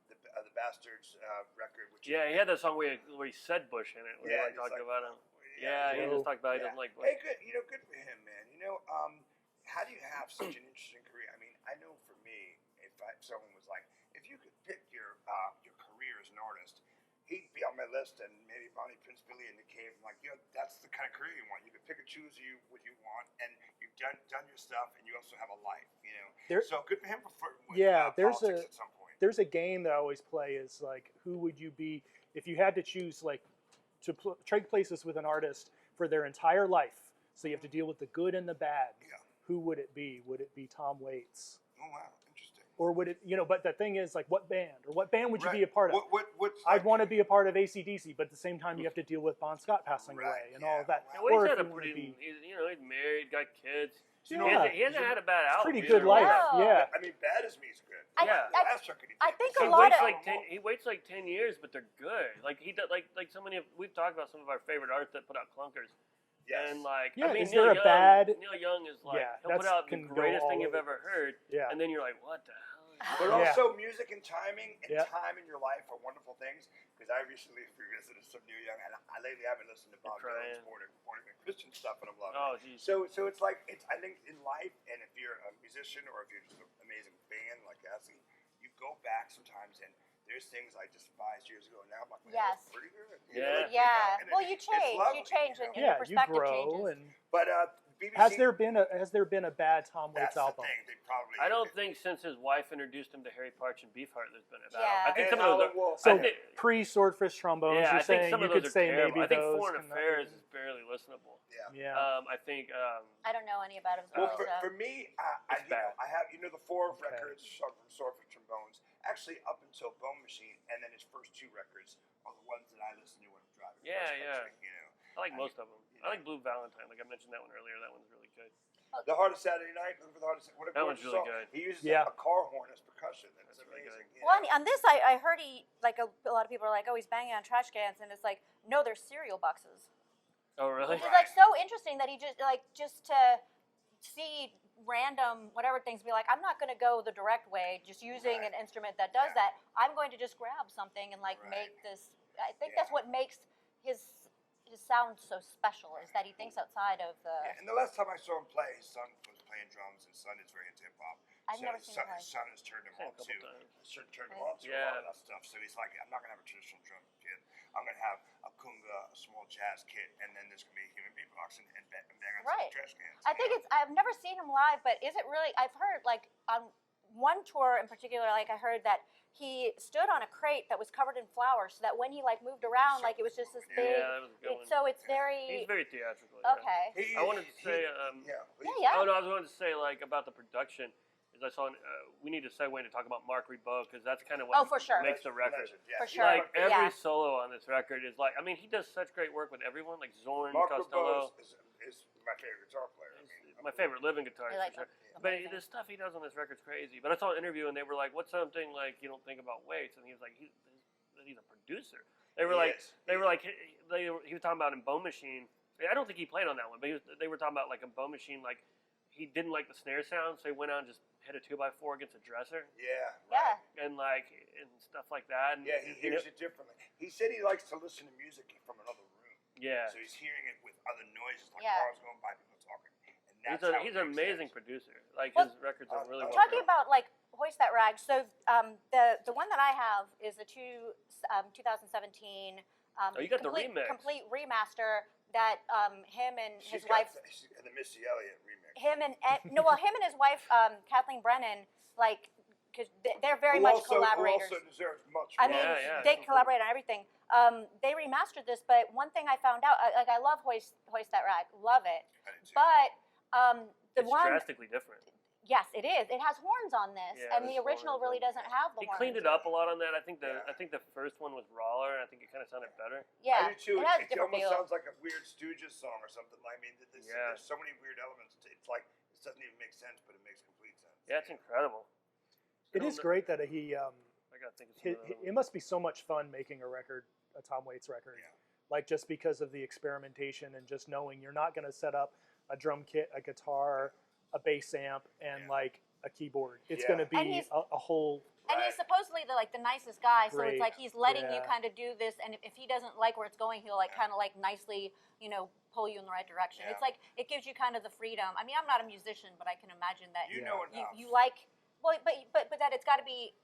[SPEAKER 3] the Bastards record, which
[SPEAKER 2] Yeah, he had that song where he said Bush in it. Where
[SPEAKER 3] Yeah,
[SPEAKER 2] he like
[SPEAKER 3] he's
[SPEAKER 2] talking
[SPEAKER 3] like,
[SPEAKER 2] about him. Yeah, he just talked about he doesn't like Bush.
[SPEAKER 3] Hey, good. Good for him, man. How do you have such an interesting career? I mean, I know for me, if someone was like, if you could pick your career as an artist, he'd be on my list, and maybe Bonnie Prince Billy in the Cave. I'm like, that's the kind of career you want. You can pick and choose what you want, and you've done your stuff, and you also have a life. So good for him for flirting with politics at some point.
[SPEAKER 4] There's a game that I always play is like, who would you be if you had to choose like to trade places with an artist for their entire life? So you have to deal with the good and the bad.
[SPEAKER 3] Yeah.
[SPEAKER 4] Who would it be? Would it be Tom Waits?
[SPEAKER 3] Oh wow, interesting.
[SPEAKER 4] Or would it, but the thing is, like, what band? Or what band would you be a part of?
[SPEAKER 3] What's
[SPEAKER 4] I'd want to be a part of AC/DC, but at the same time, you have to deal with Bon Scott passing
[SPEAKER 3] Right,
[SPEAKER 4] away and all of that.
[SPEAKER 2] Yeah, well,
[SPEAKER 4] Or
[SPEAKER 2] he's
[SPEAKER 4] if
[SPEAKER 2] had a
[SPEAKER 4] you wanna
[SPEAKER 2] pretty.
[SPEAKER 4] be-
[SPEAKER 2] He's married, got kids.
[SPEAKER 4] Yeah.
[SPEAKER 2] He hasn't had a bad album.
[SPEAKER 4] pretty
[SPEAKER 2] either.
[SPEAKER 4] good life.
[SPEAKER 5] No.
[SPEAKER 4] Yeah.
[SPEAKER 3] I mean, Bad as Me is good.
[SPEAKER 2] Yeah.
[SPEAKER 3] The last record he
[SPEAKER 5] I
[SPEAKER 3] did
[SPEAKER 5] think
[SPEAKER 3] was
[SPEAKER 5] a
[SPEAKER 2] He
[SPEAKER 5] lot
[SPEAKER 2] waits
[SPEAKER 5] of-
[SPEAKER 2] like 10. He waits like 10 years, but they're good. Like he does, like so many of we've talked about some of our favorite artists that put out clunkers.
[SPEAKER 3] Yes.
[SPEAKER 2] And like,
[SPEAKER 4] Yeah,
[SPEAKER 2] I mean,
[SPEAKER 4] is there
[SPEAKER 2] Neil
[SPEAKER 4] a
[SPEAKER 2] Young,
[SPEAKER 4] bad-
[SPEAKER 2] Neil Young is like,
[SPEAKER 4] Yeah,
[SPEAKER 2] he'll put
[SPEAKER 4] that's-
[SPEAKER 2] out the
[SPEAKER 4] can go
[SPEAKER 2] greatest
[SPEAKER 4] all
[SPEAKER 2] thing you've
[SPEAKER 4] over
[SPEAKER 2] ever heard,
[SPEAKER 4] Yeah.
[SPEAKER 2] and then you're like, what the hell?
[SPEAKER 3] But
[SPEAKER 4] Yeah.
[SPEAKER 3] also, music and timing and
[SPEAKER 4] Yeah.
[SPEAKER 3] time in your life are wonderful things. Because I recently revisited some Neil Young, and I lately haven't listened to Bob Dylan's born again Christian stuff, and I'm loving
[SPEAKER 2] Oh,
[SPEAKER 3] it.
[SPEAKER 2] geez.
[SPEAKER 3] So it's like I think in life, and if you're a musician or if you're just an amazing fan like Cassie, you go back sometimes, and there's things I despised years ago, and now I'm like, man,
[SPEAKER 5] Yes.
[SPEAKER 3] that's pretty good.
[SPEAKER 2] Yeah.
[SPEAKER 5] Yeah.
[SPEAKER 3] And
[SPEAKER 5] Well, you
[SPEAKER 3] it's
[SPEAKER 5] change.
[SPEAKER 3] lovely,
[SPEAKER 5] You change,
[SPEAKER 3] know?
[SPEAKER 5] and
[SPEAKER 4] Yeah,
[SPEAKER 5] your
[SPEAKER 4] you
[SPEAKER 5] perspective
[SPEAKER 4] grow.
[SPEAKER 5] changes.
[SPEAKER 4] And
[SPEAKER 3] But BBC,
[SPEAKER 4] has there been a bad Tom
[SPEAKER 3] that's
[SPEAKER 4] Waits
[SPEAKER 3] the
[SPEAKER 4] album?
[SPEAKER 3] thing. They probably.
[SPEAKER 2] I don't think since his wife introduced him to Harry Parch and Beefheart, there's been a bad.
[SPEAKER 5] Yeah.
[SPEAKER 2] I think
[SPEAKER 3] And
[SPEAKER 2] some of those.
[SPEAKER 3] Howlin' Wolf.
[SPEAKER 4] So
[SPEAKER 2] I think,
[SPEAKER 4] pre-Swordfish Trombones,
[SPEAKER 2] yeah,
[SPEAKER 4] you're
[SPEAKER 2] I think
[SPEAKER 4] saying
[SPEAKER 2] some
[SPEAKER 4] you
[SPEAKER 2] of those
[SPEAKER 4] could
[SPEAKER 2] are
[SPEAKER 4] say
[SPEAKER 2] terrible.
[SPEAKER 4] maybe
[SPEAKER 2] I think
[SPEAKER 4] those.
[SPEAKER 2] Foreign
[SPEAKER 4] cannot
[SPEAKER 2] Affairs
[SPEAKER 4] be-
[SPEAKER 2] is barely listenable.
[SPEAKER 3] Yeah.
[SPEAKER 4] Yeah.
[SPEAKER 2] I think.
[SPEAKER 5] I don't know any about his
[SPEAKER 3] Well,
[SPEAKER 5] early stuff.
[SPEAKER 3] for me,
[SPEAKER 2] It's bad.
[SPEAKER 3] I have the 4
[SPEAKER 4] Okay.
[SPEAKER 3] records from Swordfish Trombones. Actually, up until Bone Machine, and then his first 2 records are the ones that I listen to when I'm driving.
[SPEAKER 2] Yeah,
[SPEAKER 3] cross-country,
[SPEAKER 2] yeah. I like most of them. I like Blue Valentine. Like I mentioned that one earlier. That one's really good.
[SPEAKER 3] The Hardest Saturday Night. Look for the Hardest. What a
[SPEAKER 2] That one's
[SPEAKER 3] gorgeous
[SPEAKER 2] really
[SPEAKER 3] song.
[SPEAKER 2] good.
[SPEAKER 3] He uses
[SPEAKER 4] Yeah.
[SPEAKER 3] a car horn as percussion. That's
[SPEAKER 2] really
[SPEAKER 3] amazing.
[SPEAKER 2] good.
[SPEAKER 3] you
[SPEAKER 5] Well,
[SPEAKER 3] know?
[SPEAKER 5] on this, I heard he like a lot of people are like, oh, he's banging on trash cans, and it's like, no, they're cereal boxes.
[SPEAKER 2] Oh really?
[SPEAKER 5] Which is like so interesting that he just to see random whatever things be like, I'm not going to go the direct way, just using
[SPEAKER 3] Right.
[SPEAKER 5] an instrument that does
[SPEAKER 3] Yeah.
[SPEAKER 5] that. I'm going to just grab something and like
[SPEAKER 3] Right.
[SPEAKER 5] make this. I think
[SPEAKER 3] Yeah.
[SPEAKER 5] that's what makes his sound so special is that he thinks outside of the.
[SPEAKER 3] Yeah, and the last time I saw him play, his son was playing drums. His son is very into hip hop.
[SPEAKER 5] I've never
[SPEAKER 3] his
[SPEAKER 5] seen
[SPEAKER 3] son,
[SPEAKER 5] him play.
[SPEAKER 3] his son has turned him
[SPEAKER 2] Seen a
[SPEAKER 3] on
[SPEAKER 2] couple
[SPEAKER 3] to
[SPEAKER 2] times.
[SPEAKER 3] turned him on to a
[SPEAKER 2] Yeah.
[SPEAKER 3] lot of that stuff. So he's like, I'm not gonna have a traditional drum kit. I'm gonna have a conga, a small jazz kit, and then there's gonna be human beatboxing and bang on
[SPEAKER 5] Right.
[SPEAKER 3] some trash cans.
[SPEAKER 5] I think it's. I've never seen him live, but is it really? I've heard like on one tour in particular, like I heard that he stood on a crate that was covered in flowers, so that when he like moved around, like it was just this
[SPEAKER 3] Yeah,
[SPEAKER 5] big.
[SPEAKER 2] that was a good one.
[SPEAKER 5] So it's
[SPEAKER 2] He's
[SPEAKER 5] very.
[SPEAKER 2] very theatrical. Yeah.
[SPEAKER 5] Okay.
[SPEAKER 2] I wanted to say,
[SPEAKER 3] yeah,
[SPEAKER 5] Yeah.
[SPEAKER 2] Oh no, I was going to say like about the production is I saw we need to segue to talk about Mark Ribot because that's kind of what
[SPEAKER 5] for sure.
[SPEAKER 2] makes the record.
[SPEAKER 3] Legend, yeah.
[SPEAKER 5] For sure.
[SPEAKER 2] Like every
[SPEAKER 5] Yeah.
[SPEAKER 2] solo on this record is like, I mean, he does such great work with everyone, like Zorn,
[SPEAKER 3] Mark
[SPEAKER 2] Costello.
[SPEAKER 3] Ribot is my favorite guitar player. I mean,
[SPEAKER 2] My favorite living guitarist
[SPEAKER 5] I like
[SPEAKER 2] for sure.
[SPEAKER 5] that.
[SPEAKER 2] But
[SPEAKER 5] Amazing.
[SPEAKER 2] the stuff he does on this record's crazy. But I saw an interview and they were like, "What's something like you don't think about weights?" And he was like, "He's a producer." They were like, he was talking about in Bone Machine. I don't think he played on that one, but they were talking about like a Bone Machine, like he didn't like the snare sound, so he went out and just hit a 2x4 against a dresser.
[SPEAKER 3] Yeah.
[SPEAKER 5] Yeah.
[SPEAKER 2] And like and stuff like that. And,
[SPEAKER 3] Yeah, he hears it differently. He said he likes to listen to music from another room.
[SPEAKER 2] Yeah.
[SPEAKER 3] So he's hearing it with other noises, like
[SPEAKER 5] Yeah.
[SPEAKER 3] cars going by, people talking. And that's
[SPEAKER 2] He's an amazing producer. Like
[SPEAKER 5] Well,
[SPEAKER 2] his records are really well
[SPEAKER 5] Talking
[SPEAKER 2] done.
[SPEAKER 5] about like Hoist That Rag, so the one that I have is the 2017
[SPEAKER 2] Oh, you got the
[SPEAKER 5] complete,
[SPEAKER 2] remix.
[SPEAKER 5] complete remaster that him and
[SPEAKER 3] She's
[SPEAKER 5] his
[SPEAKER 3] got
[SPEAKER 5] wife,
[SPEAKER 3] the Missy Elliott remix.
[SPEAKER 5] him and his wife Kathleen Brennan, like, because they're very
[SPEAKER 3] Who
[SPEAKER 5] much
[SPEAKER 3] also,
[SPEAKER 5] collaborators.
[SPEAKER 3] Who also deserves much
[SPEAKER 5] I
[SPEAKER 3] more.
[SPEAKER 5] mean,
[SPEAKER 2] Yeah,
[SPEAKER 5] they
[SPEAKER 2] yeah.
[SPEAKER 5] collaborate on everything. They remastered this, but one thing I found out, like, I love Hoist That Rag, love it,
[SPEAKER 3] I do too.
[SPEAKER 5] but the
[SPEAKER 2] It's
[SPEAKER 5] one,
[SPEAKER 2] drastically different.
[SPEAKER 5] yes, it is. It has horns on this,
[SPEAKER 2] Yeah,
[SPEAKER 5] and the
[SPEAKER 2] there's
[SPEAKER 5] original
[SPEAKER 2] horns
[SPEAKER 5] really
[SPEAKER 2] on it.
[SPEAKER 5] doesn't have the
[SPEAKER 2] He
[SPEAKER 5] horns.
[SPEAKER 2] cleaned it up a lot on that. I think
[SPEAKER 3] Yeah.
[SPEAKER 2] the first one was rawer, and I think it kind of sounded better.
[SPEAKER 5] Yeah,
[SPEAKER 3] I do too.
[SPEAKER 5] it has a
[SPEAKER 3] It
[SPEAKER 5] different
[SPEAKER 3] almost
[SPEAKER 5] feel.
[SPEAKER 3] sounds like a weird Stooges song or something. I mean,
[SPEAKER 2] Yeah.
[SPEAKER 3] there's so many weird elements. It's like this doesn't even make sense, but it makes complete sense.
[SPEAKER 2] Yeah, it's incredible.
[SPEAKER 4] It is great that he.
[SPEAKER 2] I gotta think of some other
[SPEAKER 4] It
[SPEAKER 2] ones.
[SPEAKER 4] must be so much fun making a record, a Tom Waits record.
[SPEAKER 3] Yeah.
[SPEAKER 4] Like just because of the experimentation and just knowing you're not going to set up a drum kit, a guitar, a bass amp, and
[SPEAKER 3] Yeah.
[SPEAKER 4] like a keyboard. It's
[SPEAKER 3] Yeah.
[SPEAKER 4] going to
[SPEAKER 5] And
[SPEAKER 4] be
[SPEAKER 5] he's-
[SPEAKER 4] a whole.
[SPEAKER 5] And he's supposedly the nicest guy, so
[SPEAKER 4] Great.
[SPEAKER 5] it's like he's letting you
[SPEAKER 4] Yeah.
[SPEAKER 5] kind of do this, and if he doesn't like where it's going, he'll like kind of like nicely, pull you in the right direction.
[SPEAKER 3] Yeah.
[SPEAKER 5] It's like it gives you kind of the freedom. I mean, I'm not a musician, but I can imagine that
[SPEAKER 3] You
[SPEAKER 4] Yeah.
[SPEAKER 3] know
[SPEAKER 5] you,
[SPEAKER 3] enough.
[SPEAKER 5] you like, well, but that it's got to be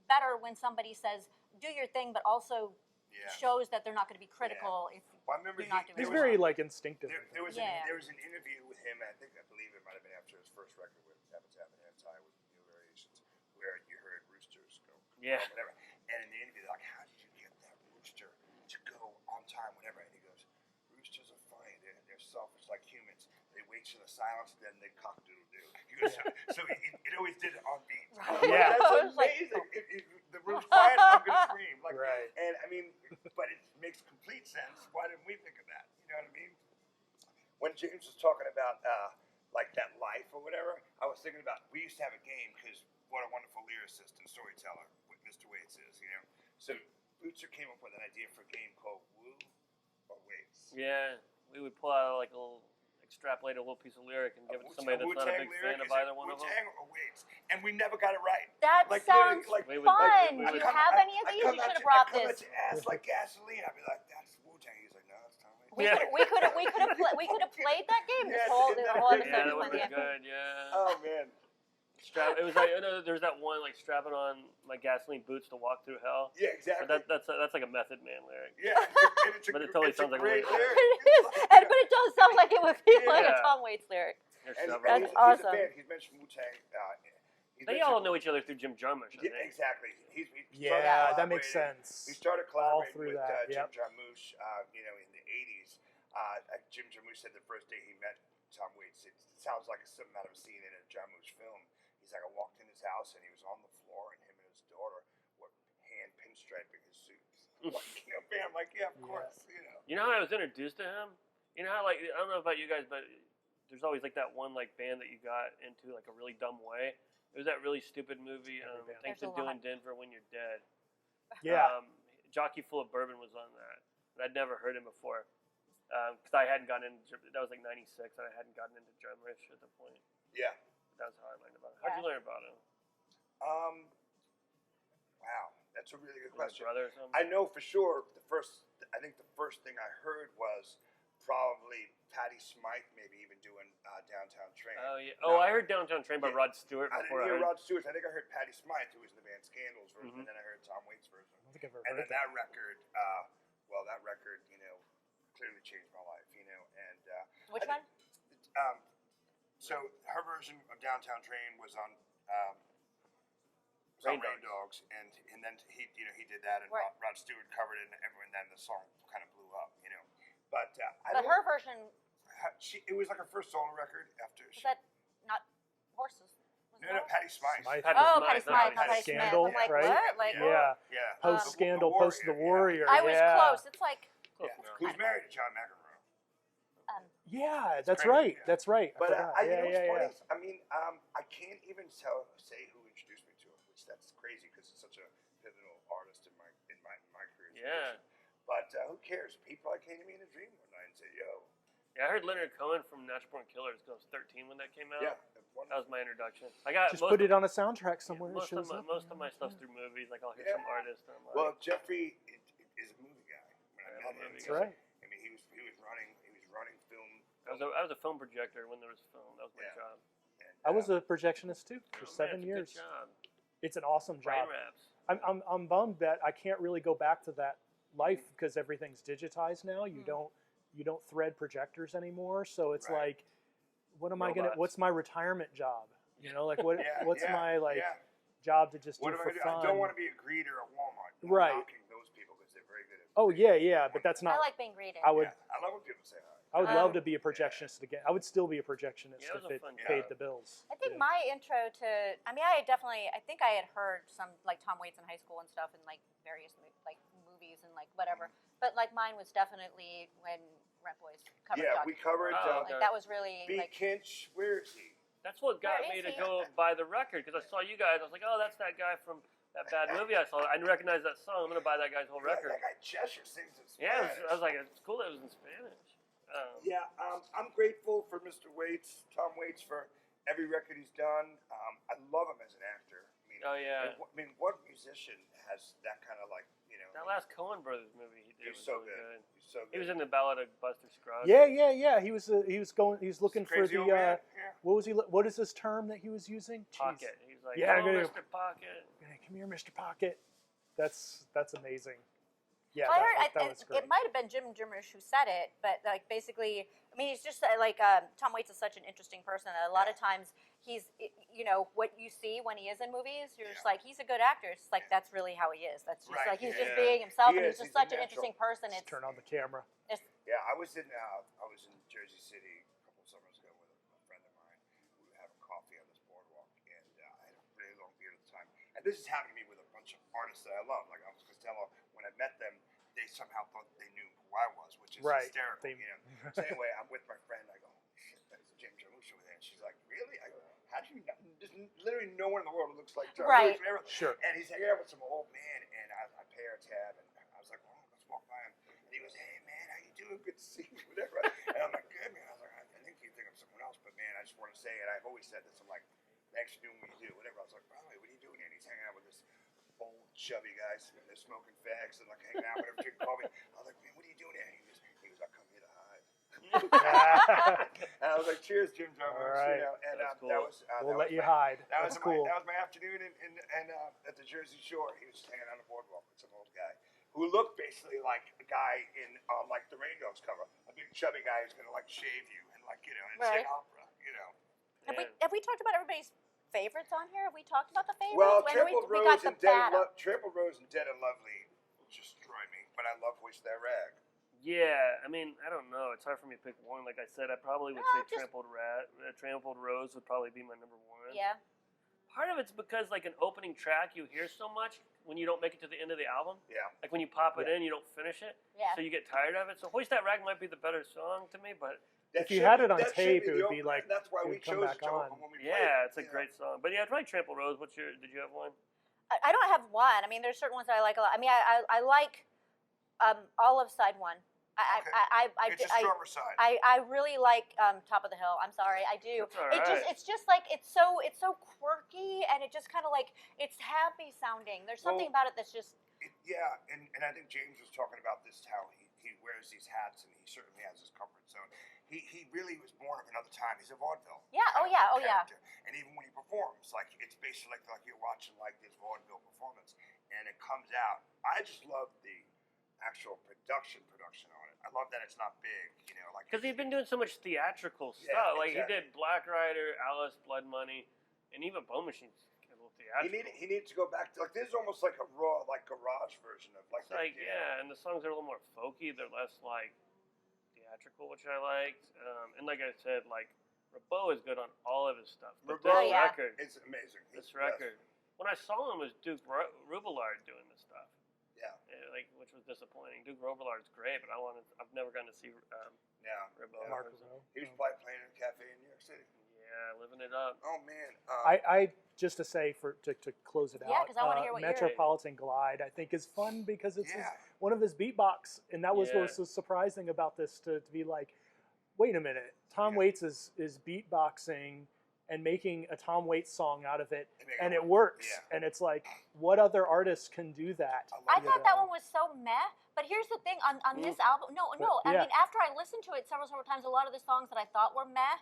[SPEAKER 5] better when somebody says do your thing, but also
[SPEAKER 3] Yeah.
[SPEAKER 5] shows that they're not going to be critical if
[SPEAKER 3] Well, I remember
[SPEAKER 5] you're not doing
[SPEAKER 4] He's
[SPEAKER 5] it.
[SPEAKER 4] very like instinctive.
[SPEAKER 3] There was
[SPEAKER 5] Yeah.
[SPEAKER 3] there was an interview with him. I believe it might have been after his first record with Epitaph and Anti with New Variations, where you heard roosters go,
[SPEAKER 2] Yeah.
[SPEAKER 3] whatever. And in the interview, they're like, "How did you get that rooster to go on time, whatever?" And he goes, "Roosters are funny. They're selfish like humans. They wait till the silence, then they cock-doodle-doo." He goes, so it always did it on beat.
[SPEAKER 5] Right.
[SPEAKER 3] I'm like,
[SPEAKER 4] Yeah.
[SPEAKER 3] that's
[SPEAKER 5] I was like,
[SPEAKER 3] amazing. If the room's quiet, I'm gonna scream. Like,
[SPEAKER 4] Right.
[SPEAKER 3] and I mean, but it makes complete sense. Why didn't we think of that? You know what I mean? When James was talking about like that life or whatever, I was thinking about we used to have a game because what a wonderful lyricist and storyteller what Mr. Waits is, So Butzer came up with an idea for a game called Woo or Waits.
[SPEAKER 2] Yeah, we would pull out like a little, extrapolate a little piece of lyric and give it to somebody that's not a big fan of either one of them.
[SPEAKER 3] Wu-Tang or Waits, and we never got it right.
[SPEAKER 5] that
[SPEAKER 3] Like,
[SPEAKER 5] sounds
[SPEAKER 3] literally, like,
[SPEAKER 2] we would-
[SPEAKER 5] fun.
[SPEAKER 2] like, we
[SPEAKER 5] Do
[SPEAKER 2] would-
[SPEAKER 5] you have any of these? You should have brought
[SPEAKER 3] I come
[SPEAKER 5] this.
[SPEAKER 3] at your ass like gasoline. I'd be like, "That's Wu-Tang." He's like, "No, it's Tom Waits."
[SPEAKER 5] We
[SPEAKER 2] Yeah.
[SPEAKER 5] could have played that game.
[SPEAKER 3] Yes,
[SPEAKER 5] The whole
[SPEAKER 3] isn't that
[SPEAKER 5] episode
[SPEAKER 3] great?
[SPEAKER 2] Yeah, that
[SPEAKER 5] was
[SPEAKER 2] would
[SPEAKER 5] playing
[SPEAKER 2] have
[SPEAKER 5] the
[SPEAKER 2] been
[SPEAKER 5] game.
[SPEAKER 2] good. Yeah.
[SPEAKER 3] Oh man.
[SPEAKER 2] It was like there's that one like strapping on my gasoline boots to walk through hell.
[SPEAKER 3] Yeah, exactly.
[SPEAKER 2] But that's like a Method Man lyric.
[SPEAKER 3] Yeah, it's a,
[SPEAKER 2] But it totally
[SPEAKER 3] it's a
[SPEAKER 2] sounds like a
[SPEAKER 3] great
[SPEAKER 2] lyric.
[SPEAKER 3] lyric.
[SPEAKER 5] But it does sound like it would feel like a
[SPEAKER 2] Yeah.
[SPEAKER 5] Tom Waits lyric.
[SPEAKER 2] There's
[SPEAKER 3] And
[SPEAKER 2] several.
[SPEAKER 5] That's
[SPEAKER 3] he's
[SPEAKER 5] awesome.
[SPEAKER 3] a fan. He's mentioned Wu-Tang.
[SPEAKER 2] They all know each other through Jim Jarmusch, I
[SPEAKER 3] Yeah,
[SPEAKER 2] think.
[SPEAKER 3] exactly. He
[SPEAKER 4] Yeah,
[SPEAKER 3] started
[SPEAKER 4] that makes
[SPEAKER 3] collaborating.
[SPEAKER 4] sense.
[SPEAKER 3] He started
[SPEAKER 4] All
[SPEAKER 3] collaborating
[SPEAKER 4] through
[SPEAKER 3] with
[SPEAKER 4] that,
[SPEAKER 3] Jim
[SPEAKER 4] yep.
[SPEAKER 3] Jarmusch, in the 80s. Jim Jarmusch said the first day he met Tom Waits, it sounds like it's something out of a scene in a Jarmusch film. He's like, I walked in his house and he was on the floor and him and his daughter were hand pinstriping his suits. I'm like, yeah, of course,
[SPEAKER 2] You know how I was introduced to him? You know how like I don't know about you guys, but there's always like that one like band that you got into like a really dumb way. It was that really stupid movie, Thanks
[SPEAKER 5] There's
[SPEAKER 2] to
[SPEAKER 5] a lot.
[SPEAKER 2] Doing Denver When You're Dead.
[SPEAKER 4] Yeah.
[SPEAKER 2] Jockey Full of Bourbon was on that. And I'd never heard him before. Because I hadn't gotten into, that was like 96, and I hadn't gotten into Jarmusch at the point.
[SPEAKER 3] Yeah.
[SPEAKER 2] That's how I learned about him. How'd you learn about him?
[SPEAKER 3] Wow, that's a really good
[SPEAKER 2] His
[SPEAKER 3] question.
[SPEAKER 2] brother or something?
[SPEAKER 3] I know for sure I think the first thing I heard was probably Patti Smythe maybe even doing Downtown Train.
[SPEAKER 2] Oh, yeah. Oh, I heard Downtown Train by
[SPEAKER 3] Yeah.
[SPEAKER 2] Rod Stewart
[SPEAKER 3] I didn't
[SPEAKER 2] before
[SPEAKER 3] hear
[SPEAKER 2] I heard.
[SPEAKER 3] Rod Stewart. I think I heard Patti Smythe, who was in the band Scandal's version, and then I heard Tom Waits' version.
[SPEAKER 4] I don't think I've ever
[SPEAKER 3] And
[SPEAKER 4] heard
[SPEAKER 3] then
[SPEAKER 4] that.
[SPEAKER 3] that record, that record, clearly changed my life, And
[SPEAKER 5] Which one?
[SPEAKER 3] So her version of Downtown Train was on
[SPEAKER 2] Rain
[SPEAKER 3] Rain Dogs, and then he did that, and
[SPEAKER 5] Right.
[SPEAKER 3] Rod Stewart covered it, and then the song kind of blew up, But
[SPEAKER 5] But her version,
[SPEAKER 3] it was like her first solo record after
[SPEAKER 5] was that not Horses?
[SPEAKER 3] No, Patty Smythe.
[SPEAKER 2] Patty
[SPEAKER 5] Oh,
[SPEAKER 2] Smythe,
[SPEAKER 5] Patty Smythe,
[SPEAKER 2] Patty
[SPEAKER 5] Patty Smith.
[SPEAKER 4] Scandal,
[SPEAKER 5] I'm like,
[SPEAKER 4] right?
[SPEAKER 5] what? Like,
[SPEAKER 4] Yeah.
[SPEAKER 3] Yeah.
[SPEAKER 4] Post Scandal, post The Warrior.
[SPEAKER 5] I was
[SPEAKER 4] yeah.
[SPEAKER 5] close. It's like,
[SPEAKER 2] Close
[SPEAKER 3] Yeah.
[SPEAKER 2] enough.
[SPEAKER 3] Who's married to John McEnroe?
[SPEAKER 4] Yeah, that's
[SPEAKER 3] crazy,
[SPEAKER 4] right.
[SPEAKER 3] yeah.
[SPEAKER 4] That's right.
[SPEAKER 3] But
[SPEAKER 4] forgot.
[SPEAKER 3] you know what's funny?
[SPEAKER 4] yeah.
[SPEAKER 3] I mean, I can't even say who introduced me to him, which that's crazy because it's such a pivotal artist in my career.
[SPEAKER 2] Yeah.
[SPEAKER 3] But who cares? He probably came to me in a dream one night and said, "Yo."
[SPEAKER 2] Yeah, I heard Leonard Cohen from Natural Born Killers because I was 13 when that came out.
[SPEAKER 3] Yeah.
[SPEAKER 2] That was my introduction. I got
[SPEAKER 4] Just
[SPEAKER 2] most
[SPEAKER 4] put it on a soundtrack somewhere.
[SPEAKER 2] Most,
[SPEAKER 4] it
[SPEAKER 2] of
[SPEAKER 4] shows
[SPEAKER 2] my,
[SPEAKER 4] up.
[SPEAKER 2] most of my stuff's through movies. Like I'll hear
[SPEAKER 3] Yeah.
[SPEAKER 2] some artist. And I'm like,
[SPEAKER 3] Well, Jeffrey is a movie guy. When I
[SPEAKER 2] Yeah,
[SPEAKER 3] met
[SPEAKER 2] I'm a
[SPEAKER 3] him,
[SPEAKER 2] movie
[SPEAKER 4] That's right.
[SPEAKER 3] I mean, he was running film.
[SPEAKER 2] I was a film projector when there was film. That was my
[SPEAKER 3] Yeah.
[SPEAKER 2] job.
[SPEAKER 3] And,
[SPEAKER 4] I was a projectionist too for
[SPEAKER 2] Oh,
[SPEAKER 4] 7
[SPEAKER 2] man,
[SPEAKER 4] years.
[SPEAKER 2] it's a good job.
[SPEAKER 4] It's an awesome
[SPEAKER 2] Brain
[SPEAKER 4] job.
[SPEAKER 2] wraps.
[SPEAKER 4] I'm bummed that I can't really go back to that life because everything's digitized now. You don't thread projectors anymore, so it's
[SPEAKER 3] Right.
[SPEAKER 4] like, what am I gonna?
[SPEAKER 2] Robots.
[SPEAKER 4] What's my retirement job? You know, like what?
[SPEAKER 3] Yeah,
[SPEAKER 4] what's
[SPEAKER 3] yeah,
[SPEAKER 4] my
[SPEAKER 3] yeah.
[SPEAKER 4] job to just
[SPEAKER 3] What
[SPEAKER 4] do
[SPEAKER 3] do
[SPEAKER 4] for
[SPEAKER 3] I do?
[SPEAKER 4] fun?
[SPEAKER 3] I don't want to be a greeter at Walmart. I'm
[SPEAKER 4] Right.
[SPEAKER 3] knocking those people because they're very good at.
[SPEAKER 4] Oh yeah, but that's
[SPEAKER 5] I
[SPEAKER 4] not.
[SPEAKER 5] like being greeted.
[SPEAKER 4] I would.
[SPEAKER 3] Yeah, I love when people say hi.
[SPEAKER 4] I would love
[SPEAKER 5] Um,
[SPEAKER 4] to be a projectionist again. I would still be a projectionist
[SPEAKER 2] Yeah, it was
[SPEAKER 4] if
[SPEAKER 2] a
[SPEAKER 4] it
[SPEAKER 2] fun
[SPEAKER 4] paid
[SPEAKER 2] job.
[SPEAKER 4] the bills.
[SPEAKER 5] I think
[SPEAKER 4] Yeah.
[SPEAKER 5] my intro to, I mean, I think I had heard some like Tom Waits in high school and stuff, and like various like movies and like whatever. But like mine was definitely when Rent Boys covered.
[SPEAKER 3] Yeah,
[SPEAKER 5] Doc.
[SPEAKER 3] we covered
[SPEAKER 2] Oh,
[SPEAKER 5] Like that was really
[SPEAKER 3] B.
[SPEAKER 5] like.
[SPEAKER 3] Kinch. Where is he?
[SPEAKER 2] That's what got
[SPEAKER 5] Where
[SPEAKER 2] me
[SPEAKER 5] is
[SPEAKER 2] to
[SPEAKER 5] he?
[SPEAKER 2] go buy the record because I saw you guys. I was like, oh, that's that guy from that bad movie I saw. I recognize that song. I'm gonna buy that guy's whole record.
[SPEAKER 3] That guy Cheshire sings in
[SPEAKER 2] Yeah,
[SPEAKER 3] Spanish.
[SPEAKER 2] I was like, it's cool that it was in Spanish.
[SPEAKER 3] Yeah, I'm grateful for Mr. Waits, Tom Waits, for every record he's done. I love him as an actor. I mean,
[SPEAKER 2] Oh, yeah.
[SPEAKER 3] what musician has that kind of
[SPEAKER 2] That last Coen Brothers movie he did
[SPEAKER 3] He's
[SPEAKER 2] was
[SPEAKER 3] so
[SPEAKER 2] really
[SPEAKER 3] good.
[SPEAKER 2] good.
[SPEAKER 3] He's so good.
[SPEAKER 2] He was in the Ballad of Buster Scruggs.
[SPEAKER 4] Yeah. He was looking for
[SPEAKER 3] Crazy
[SPEAKER 4] the
[SPEAKER 3] old man. Yeah.
[SPEAKER 4] what was he? What is this term that he was using? Jeez.
[SPEAKER 2] Pocket. He's like,
[SPEAKER 4] Yeah,
[SPEAKER 2] oh,
[SPEAKER 4] I'm gonna-
[SPEAKER 2] Mr. Pocket.
[SPEAKER 4] Hey, come here, Mr. Pocket. That's amazing. Yeah,
[SPEAKER 5] I heard
[SPEAKER 4] that was great.
[SPEAKER 5] it might have been Jim Jarmusch who said it, but like basically, I mean, he's just like Tom Waits is such an interesting person. A lot of times, he's what you see when he is in movies. You're just like, he's a good actor. It's like that's really how he is. That's just
[SPEAKER 3] Right,
[SPEAKER 5] like he's
[SPEAKER 3] yeah.
[SPEAKER 5] just being himself,
[SPEAKER 3] He
[SPEAKER 5] and
[SPEAKER 3] is,
[SPEAKER 5] he's just
[SPEAKER 3] he's a
[SPEAKER 5] such an
[SPEAKER 3] natural.
[SPEAKER 5] interesting person.
[SPEAKER 4] Just
[SPEAKER 5] It's
[SPEAKER 4] turn on the camera.
[SPEAKER 3] Yeah, I was in Jersey City a couple of summers ago with a friend of mine. We were having coffee on this boardwalk, and I had a really long beard at the time. And this is happening to me with a bunch of artists that I love, like Elvis Costello. When I met them, they somehow thought they knew who I was, which is
[SPEAKER 4] Right.
[SPEAKER 3] hysterical.
[SPEAKER 4] They-
[SPEAKER 3] So anyway, I'm with my friend. I go, shit, that's James Jarmusch over there. And she's like, really? I go, how do you know? There's literally no one in the world who looks like Jarmusch.
[SPEAKER 5] Right.
[SPEAKER 3] Whatever.
[SPEAKER 4] Sure.
[SPEAKER 3] And he's hanging out with some old man, and I pay her a tab, and I was like, well, let's walk by him. And he goes, hey, man, how you doing? Good to see you, whatever. And I'm like, good, man. I was like, I think you think I'm someone else, but, man, I just want to say, and I've always said this, I'm like, thanks for doing what you do, whatever. I was like, Riley, what are you doing here? And he's hanging out with this old, chubby guy, and they're smoking fags and, like, hanging out, whatever, drinking coffee. I was like, man, what are you doing here? He goes, I come here to hide. And I was like, cheers, Jim Jarmusch.
[SPEAKER 4] All right.
[SPEAKER 3] And
[SPEAKER 2] That's cool.
[SPEAKER 3] that was,
[SPEAKER 4] We'll
[SPEAKER 3] that
[SPEAKER 4] let
[SPEAKER 3] was
[SPEAKER 4] you
[SPEAKER 3] my-
[SPEAKER 4] hide.
[SPEAKER 3] that was
[SPEAKER 4] That's cool.
[SPEAKER 3] That was my afternoon at the Jersey Shore. He was just hanging on the boardwalk with some old guy who looked basically like a guy in like the Rain Dogs cover, a big chubby guy who's gonna like shave you and like and
[SPEAKER 5] Right.
[SPEAKER 3] sing opera,
[SPEAKER 5] Have we talked about everybody's favorites on here? Have we talked about the favorites?
[SPEAKER 3] Well,
[SPEAKER 5] I know
[SPEAKER 3] Trampled
[SPEAKER 5] we got
[SPEAKER 3] Rose
[SPEAKER 5] the
[SPEAKER 3] and Dead
[SPEAKER 5] battle.
[SPEAKER 3] Trampled Rose and Dead and Lovely just destroy me, but I love Hoist That Rag.
[SPEAKER 2] Yeah, I mean, I don't know. It's hard for me to pick one. Like I said, I probably would
[SPEAKER 5] No,
[SPEAKER 2] say
[SPEAKER 5] just-
[SPEAKER 2] Trampled Rose would probably be my number one.
[SPEAKER 5] Yeah.
[SPEAKER 2] Part of it's because like an opening track you hear so much when you don't make it to the end of the album.
[SPEAKER 3] Yeah.
[SPEAKER 2] Like when you pop it in, you don't finish it.
[SPEAKER 5] Yeah.
[SPEAKER 2] So you get tired of it. So Hoist That Rag might be the better song to me, but
[SPEAKER 3] That
[SPEAKER 4] If you
[SPEAKER 3] should
[SPEAKER 4] had
[SPEAKER 3] be-
[SPEAKER 4] it on
[SPEAKER 3] that should
[SPEAKER 4] tape,
[SPEAKER 3] be
[SPEAKER 4] it
[SPEAKER 3] the
[SPEAKER 4] would be
[SPEAKER 3] opener,
[SPEAKER 4] like-
[SPEAKER 3] and that's why
[SPEAKER 4] it
[SPEAKER 3] we
[SPEAKER 4] would come
[SPEAKER 3] chose
[SPEAKER 4] back
[SPEAKER 3] it to
[SPEAKER 4] on.
[SPEAKER 3] open when we played
[SPEAKER 2] yeah,
[SPEAKER 3] it,
[SPEAKER 2] it's a
[SPEAKER 3] you know.
[SPEAKER 2] great song. But yeah, try Trampled Rose. Did you have one?
[SPEAKER 5] I don't have one. I mean, there's certain ones that I like a lot. I mean, I like all of side one.
[SPEAKER 3] It's a stronger side.
[SPEAKER 5] I really like Top of the Hill. I'm sorry, I do.
[SPEAKER 2] That's all right.
[SPEAKER 5] It's just like it's so quirky, and it just kind of like it's happy sounding. There's something
[SPEAKER 3] Well,
[SPEAKER 5] about it that's just
[SPEAKER 3] Yeah, and I think James was talking about this, how he wears these hats and he certainly has his comfort zone. He really was born of another time. He's a vaudeville.
[SPEAKER 5] Yeah, oh
[SPEAKER 3] kind of
[SPEAKER 5] yeah, oh yeah.
[SPEAKER 3] character. And even when he performs, like it's basically like you're watching like this vaudeville performance, and it comes out. I just love the actual production on it. I love that it's not big, like
[SPEAKER 2] Because he's been doing so much theatrical
[SPEAKER 3] Yeah,
[SPEAKER 2] stuff. Like
[SPEAKER 3] exactly.
[SPEAKER 2] he did Black Rider, Alice, Blood Money, and even Bone Machine's a little theatrical.
[SPEAKER 3] he needs to go back to like this is almost like a raw like garage version of like
[SPEAKER 2] It's like and the songs are a little more folky. They're less like theatrical, which I liked. And like I said, like Rabo is good on all of his stuff. But
[SPEAKER 3] Rabo,
[SPEAKER 2] this
[SPEAKER 5] yeah.
[SPEAKER 2] record,
[SPEAKER 3] It's amazing.
[SPEAKER 2] this record, when I saw him was Duke Rubillard doing this stuff.
[SPEAKER 3] Yeah.
[SPEAKER 2] Which was disappointing. Duke Robillard's great, but I've never gotten to see
[SPEAKER 3] Yeah.
[SPEAKER 2] Rabo.
[SPEAKER 4] Mark Rabo.
[SPEAKER 3] He was probably playing in a cafe in New York City.
[SPEAKER 2] Yeah, living it up.
[SPEAKER 3] Oh man.
[SPEAKER 4] I just to say to close it
[SPEAKER 5] Yeah,
[SPEAKER 4] out.
[SPEAKER 5] 'cause I wanna hear what you're-
[SPEAKER 4] Metropolitan Glide I think is fun because it's
[SPEAKER 3] Yeah.
[SPEAKER 4] one of his beatbox, and that was
[SPEAKER 2] Yeah.
[SPEAKER 4] what was so surprising about this to be like, wait a minute, Tom
[SPEAKER 3] Yeah.
[SPEAKER 4] Waits is beatboxing and making a Tom Waits song out of it,
[SPEAKER 3] make
[SPEAKER 4] and
[SPEAKER 3] it
[SPEAKER 4] it
[SPEAKER 3] work.
[SPEAKER 4] works,
[SPEAKER 3] Yeah.
[SPEAKER 4] and it's like, what other artist can do that?
[SPEAKER 5] I
[SPEAKER 3] love
[SPEAKER 5] thought that one was so meh, but here's the thing on this album. No, I
[SPEAKER 4] yeah.
[SPEAKER 5] mean after I listened to it several times, a lot of the songs that I thought were meh,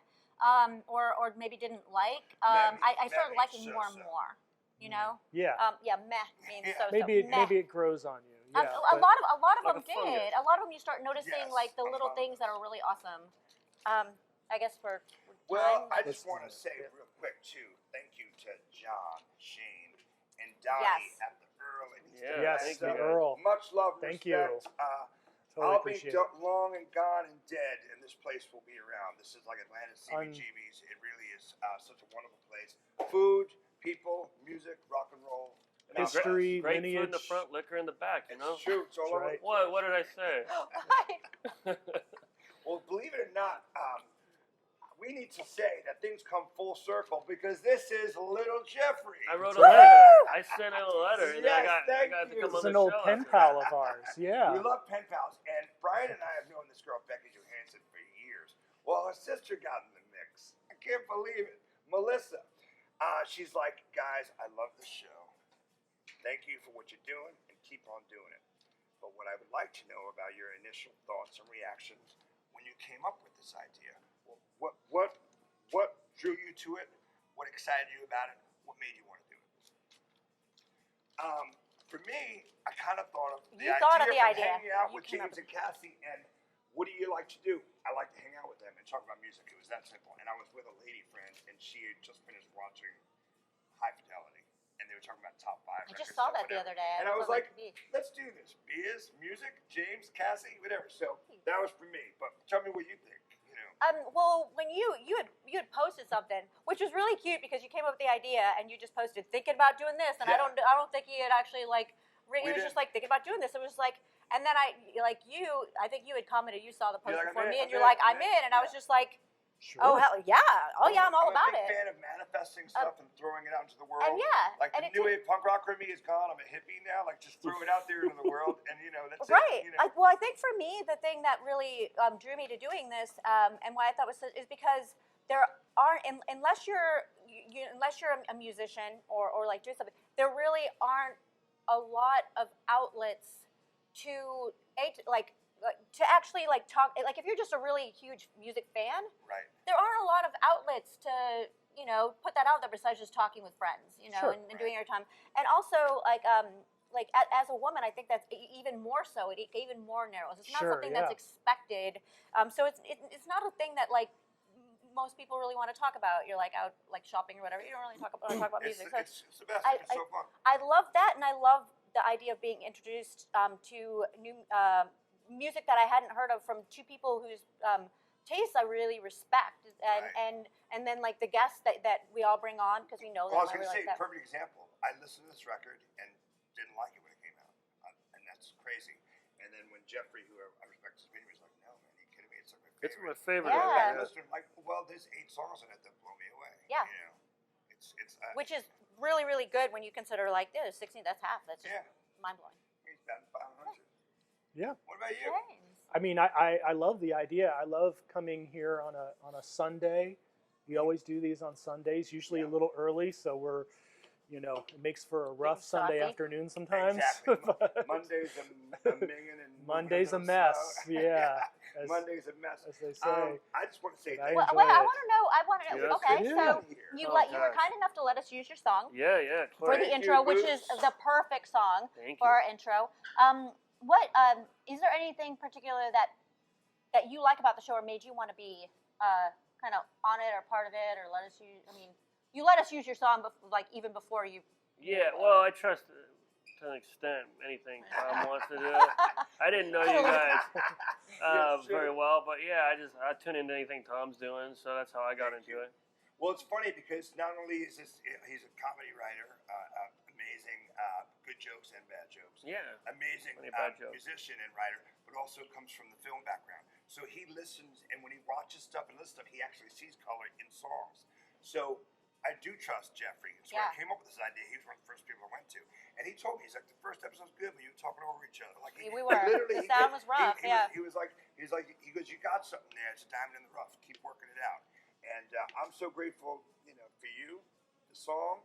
[SPEAKER 5] or maybe didn't like, I started
[SPEAKER 3] meh
[SPEAKER 5] liking
[SPEAKER 3] means
[SPEAKER 5] more and
[SPEAKER 3] so-so.
[SPEAKER 5] more. You know?
[SPEAKER 4] Yeah,
[SPEAKER 5] Yeah, meh means
[SPEAKER 3] Yeah.
[SPEAKER 5] so.
[SPEAKER 4] maybe
[SPEAKER 5] meh.
[SPEAKER 4] it grows on you. Yeah,
[SPEAKER 5] a
[SPEAKER 4] but-
[SPEAKER 5] lot of
[SPEAKER 2] Like
[SPEAKER 5] them
[SPEAKER 2] a fungus.
[SPEAKER 5] did. A lot of them you start noticing
[SPEAKER 3] Yes,
[SPEAKER 5] like the
[SPEAKER 3] a
[SPEAKER 5] little things that are really awesome. I guess for
[SPEAKER 3] Well,
[SPEAKER 5] time.
[SPEAKER 3] I just
[SPEAKER 4] Let's
[SPEAKER 3] want to
[SPEAKER 4] do it.
[SPEAKER 3] say real quick too, thank you to John, Shane, and Donnie
[SPEAKER 5] Yes.
[SPEAKER 3] at the Earl. And
[SPEAKER 2] Yeah,
[SPEAKER 4] Yes,
[SPEAKER 2] thank
[SPEAKER 4] the
[SPEAKER 2] you.
[SPEAKER 4] Earl.
[SPEAKER 3] Much love,
[SPEAKER 4] Thank
[SPEAKER 3] respect.
[SPEAKER 4] you.
[SPEAKER 3] I'll
[SPEAKER 4] Totally
[SPEAKER 3] be
[SPEAKER 4] appreciate it.
[SPEAKER 3] long and gone and dead, and this place will be around. This is like Atlanta's CBGB's. It really is such a wonderful place. Food, people, music, rock and roll.
[SPEAKER 4] History,
[SPEAKER 2] Great
[SPEAKER 4] lineage.
[SPEAKER 2] food in the front, liquor in the back. You know.
[SPEAKER 3] It's true. It's all
[SPEAKER 4] That's
[SPEAKER 3] over.
[SPEAKER 4] right.
[SPEAKER 2] What did I say?
[SPEAKER 3] Well, believe it or not, we need to say that things come full circle because this is Little Jeffrey.
[SPEAKER 2] I wrote
[SPEAKER 4] That's
[SPEAKER 2] a
[SPEAKER 4] right.
[SPEAKER 2] letter. I sent out a letter, and
[SPEAKER 3] Yes,
[SPEAKER 2] I
[SPEAKER 3] thank
[SPEAKER 2] got to
[SPEAKER 3] you.
[SPEAKER 2] come
[SPEAKER 4] It's
[SPEAKER 2] on
[SPEAKER 4] an
[SPEAKER 2] the
[SPEAKER 4] old
[SPEAKER 2] show
[SPEAKER 4] pen
[SPEAKER 2] after
[SPEAKER 4] pal
[SPEAKER 2] that.
[SPEAKER 4] of ours. Yeah.
[SPEAKER 3] We love pen pals, and Brian and I have known this girl, Becky Johansson, for years. Well, her sister got in the mix. I can't believe it. Melissa. She's like, guys, I love the show. Thank you for what you're doing, and keep on doing it. But what I would like to know about your initial thoughts and reactions when you came up with this idea. What drew you to it? What excited you about it? What made you want to do it? For me, I kind of thought of
[SPEAKER 5] You thought of the
[SPEAKER 3] from
[SPEAKER 5] idea.
[SPEAKER 3] hanging out
[SPEAKER 5] You
[SPEAKER 3] with
[SPEAKER 5] came up
[SPEAKER 3] James and Cassie, and what do you like to do? I like to hang out with them and talk about music. It was that simple. And I was with a lady friend, and she had just finished watching High Fidelity, and they were talking about top 5
[SPEAKER 5] I
[SPEAKER 3] records.
[SPEAKER 5] just saw
[SPEAKER 3] or
[SPEAKER 5] that the
[SPEAKER 3] whatever.
[SPEAKER 5] other day.
[SPEAKER 3] And I was
[SPEAKER 5] on
[SPEAKER 3] like,
[SPEAKER 5] TV.
[SPEAKER 3] let's do this. Beers, music, James, Cassie, whatever. So that was for me. But tell me what you think. You know.
[SPEAKER 5] Well, when you had posted something, which was really cute because you came up with the idea and you just posted thinking about doing this, and
[SPEAKER 3] Yeah.
[SPEAKER 5] I don't think you had actually like. It
[SPEAKER 3] We
[SPEAKER 5] was
[SPEAKER 3] did.
[SPEAKER 5] just like thinking about doing this. It was like, and then I think you had commented. You saw the post
[SPEAKER 3] You're like,
[SPEAKER 5] before
[SPEAKER 3] I'm
[SPEAKER 5] me,
[SPEAKER 3] in,
[SPEAKER 5] and you're
[SPEAKER 3] I'm
[SPEAKER 5] like,
[SPEAKER 3] in,
[SPEAKER 5] I'm in, and I was
[SPEAKER 3] yeah.
[SPEAKER 5] just like,
[SPEAKER 4] Sure.
[SPEAKER 5] oh hell yeah, I'm all about
[SPEAKER 3] I'm a big
[SPEAKER 5] it.
[SPEAKER 3] fan of manifesting stuff and throwing it out into the world.
[SPEAKER 5] And yeah,
[SPEAKER 3] Like
[SPEAKER 5] and
[SPEAKER 3] the
[SPEAKER 5] it
[SPEAKER 3] new
[SPEAKER 5] did-
[SPEAKER 3] wave punk rock for me is gone. I'm a hippie now. Like just throw it out there into the world, and that's
[SPEAKER 5] Right.
[SPEAKER 3] it. You know.
[SPEAKER 5] Well, I think for me, the thing that really drew me to doing this, and why I thought is because there aren't, unless you're a musician or like doing something, there really aren't a lot of outlets to actually like talk. Like if you're just a really huge music fan,
[SPEAKER 3] Right.
[SPEAKER 5] there aren't a lot of outlets to put that out there besides just talking with friends,
[SPEAKER 4] Sure.
[SPEAKER 5] and doing your time. And also as a woman, I think that's even more so. It even more narrows. It's not
[SPEAKER 4] Sure,
[SPEAKER 5] something
[SPEAKER 4] yeah.
[SPEAKER 5] that's expected. So it's not a thing that like most people really want to talk about. You're like out like shopping or whatever. You don't really talk about
[SPEAKER 3] It's,
[SPEAKER 5] music. So
[SPEAKER 3] it's the best.
[SPEAKER 5] I-
[SPEAKER 3] It's so fun.
[SPEAKER 5] I love that, and I love the idea of being introduced to new music that I hadn't heard of from two people whose tastes I really respect, and then like the guests that we all bring on because we know
[SPEAKER 3] Well, I was
[SPEAKER 5] them.
[SPEAKER 3] going to say,
[SPEAKER 5] Like that.
[SPEAKER 3] perfect example. I listened to this record and didn't like it when it came out, and that's crazy. And then when Jeffrey, who I respect his opinion, was like, "No, man, you kidding me? It's like my favorite."
[SPEAKER 2] It's my favorite.
[SPEAKER 5] Yeah.
[SPEAKER 2] record,
[SPEAKER 3] I listened like, well, there's 8 songs in it that blow me away.
[SPEAKER 5] Yeah.
[SPEAKER 3] You know, it's
[SPEAKER 5] Which is really, really good when you consider like there's 16. That's half. That's just
[SPEAKER 3] yeah.
[SPEAKER 5] mind blowing.
[SPEAKER 3] He's batting 500.
[SPEAKER 4] Yeah.
[SPEAKER 3] What about you?
[SPEAKER 4] I mean, I love the idea. I love coming here on a Sunday. We always do these on Sundays, usually a little early, so we're, it makes for a rough
[SPEAKER 5] Getting
[SPEAKER 4] Sunday
[SPEAKER 5] saucy.
[SPEAKER 4] afternoon sometimes.
[SPEAKER 3] Exactly.
[SPEAKER 4] But
[SPEAKER 3] Monday's a minging and
[SPEAKER 4] Monday's a
[SPEAKER 3] moving
[SPEAKER 4] mess.
[SPEAKER 3] slow.
[SPEAKER 4] Yeah. As,
[SPEAKER 3] Monday's a mess.
[SPEAKER 4] as they say.
[SPEAKER 3] I just want to say
[SPEAKER 4] But I
[SPEAKER 3] thank
[SPEAKER 4] enjoy
[SPEAKER 5] Well, I
[SPEAKER 4] it.
[SPEAKER 5] want to know.
[SPEAKER 2] Yes,
[SPEAKER 5] Okay,
[SPEAKER 2] it
[SPEAKER 5] so
[SPEAKER 3] is.
[SPEAKER 5] you
[SPEAKER 2] Oh,
[SPEAKER 5] you were
[SPEAKER 2] gosh.
[SPEAKER 5] kind enough to let us use your song
[SPEAKER 2] Yeah,
[SPEAKER 5] for the
[SPEAKER 3] Thank
[SPEAKER 5] intro,
[SPEAKER 3] you,
[SPEAKER 5] which is
[SPEAKER 3] Boots.
[SPEAKER 5] the perfect song
[SPEAKER 2] Thank
[SPEAKER 5] for
[SPEAKER 2] you.
[SPEAKER 5] our intro. What is there anything particular that you like about the show or made you want to be kind of on it or part of it or let us use? I mean, you let us use your song, like even before you.
[SPEAKER 2] Yeah, well, I trust to an extent, anything Tom wants to do. I didn't know you guys very well, but yeah, I tune into anything Tom's doing, so that's how I got into it.
[SPEAKER 3] Well, it's funny because not only is he's a comedy writer, amazing, good jokes and bad jokes.
[SPEAKER 2] Yeah.
[SPEAKER 3] Amazing musician and writer, but also comes from the film background. So he listens, and when he watches stuff and listens stuff, he actually sees color in songs. So I do trust Jeffrey. So when I came up with this idea, he was one of the first people I went to. And he told me, he's like, the first episode's good, but you were talking over each other. Like
[SPEAKER 5] we were. The sound was rough,
[SPEAKER 3] He goes, you got something there. It's a diamond in the rough. Keep working it out. And I'm so grateful, for you, the song,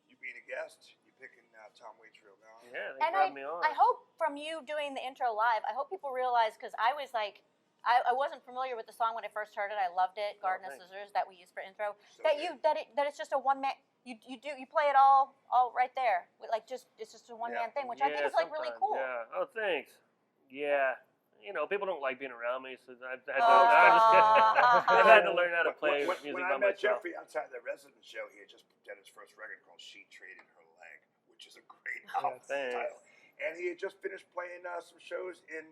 [SPEAKER 3] you being a guest, you picking Tom Waits real now.
[SPEAKER 2] Yeah, thanks for having me on.
[SPEAKER 5] I hope from you doing the intro live, I hope people realize, because I was like, I wasn't familiar with the song when I first heard it. I loved it, Garden of Scissors, that we used for intro. So that it's just a one man. You play it all right there. It's just a one man thing, which I think is like really cool.
[SPEAKER 2] Yeah. Oh, thanks. Yeah. People don't like being around me, so I've had to learn how to play music by myself.
[SPEAKER 3] When I met Jeffrey outside the residence show, he had just done his first record called She Traded Her Leg, which is a great album title. And he had just finished playing some shows in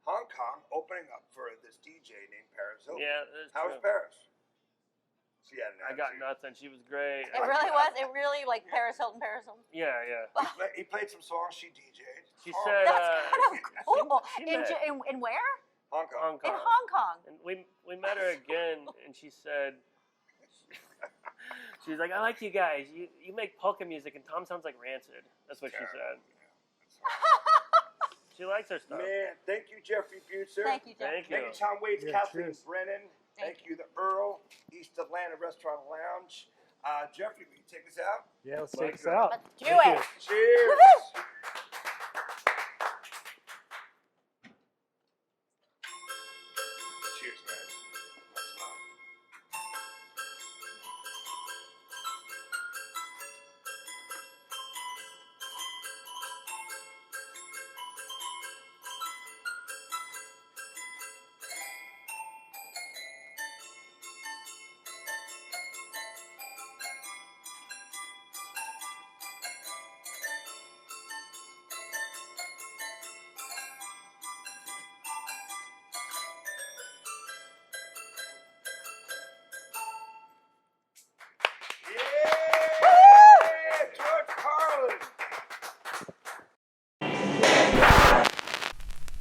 [SPEAKER 3] Hong Kong, opening up for this DJ named Paris Hilton.
[SPEAKER 2] Yeah, that's
[SPEAKER 3] How was
[SPEAKER 2] true.
[SPEAKER 3] Paris?
[SPEAKER 2] I got nothing. She was great.
[SPEAKER 5] It really was. It really Paris Hilton.
[SPEAKER 2] Yeah, yeah.
[SPEAKER 3] He played some songs. She DJ'd.
[SPEAKER 2] She said.
[SPEAKER 5] That's kind of cool. In where?
[SPEAKER 3] Hong Kong.
[SPEAKER 5] In Hong Kong.
[SPEAKER 2] And we met her again, and she said. She was like, I like you guys. You make polka music, and Tom sounds like Rancid. That's what she said. She likes her stuff.
[SPEAKER 3] Man, thank you, Jeffrey Butzer.
[SPEAKER 5] Thank you, Jeffrey.
[SPEAKER 3] Thank you, Tom Waits, Kathleen Brennan.
[SPEAKER 5] Thank
[SPEAKER 3] you, the Earl, East Atlanta Restaurant Lounge. Jeffrey, will you take us out?
[SPEAKER 4] Yeah, let's take us out.
[SPEAKER 5] Let's do it.
[SPEAKER 3] Cheers.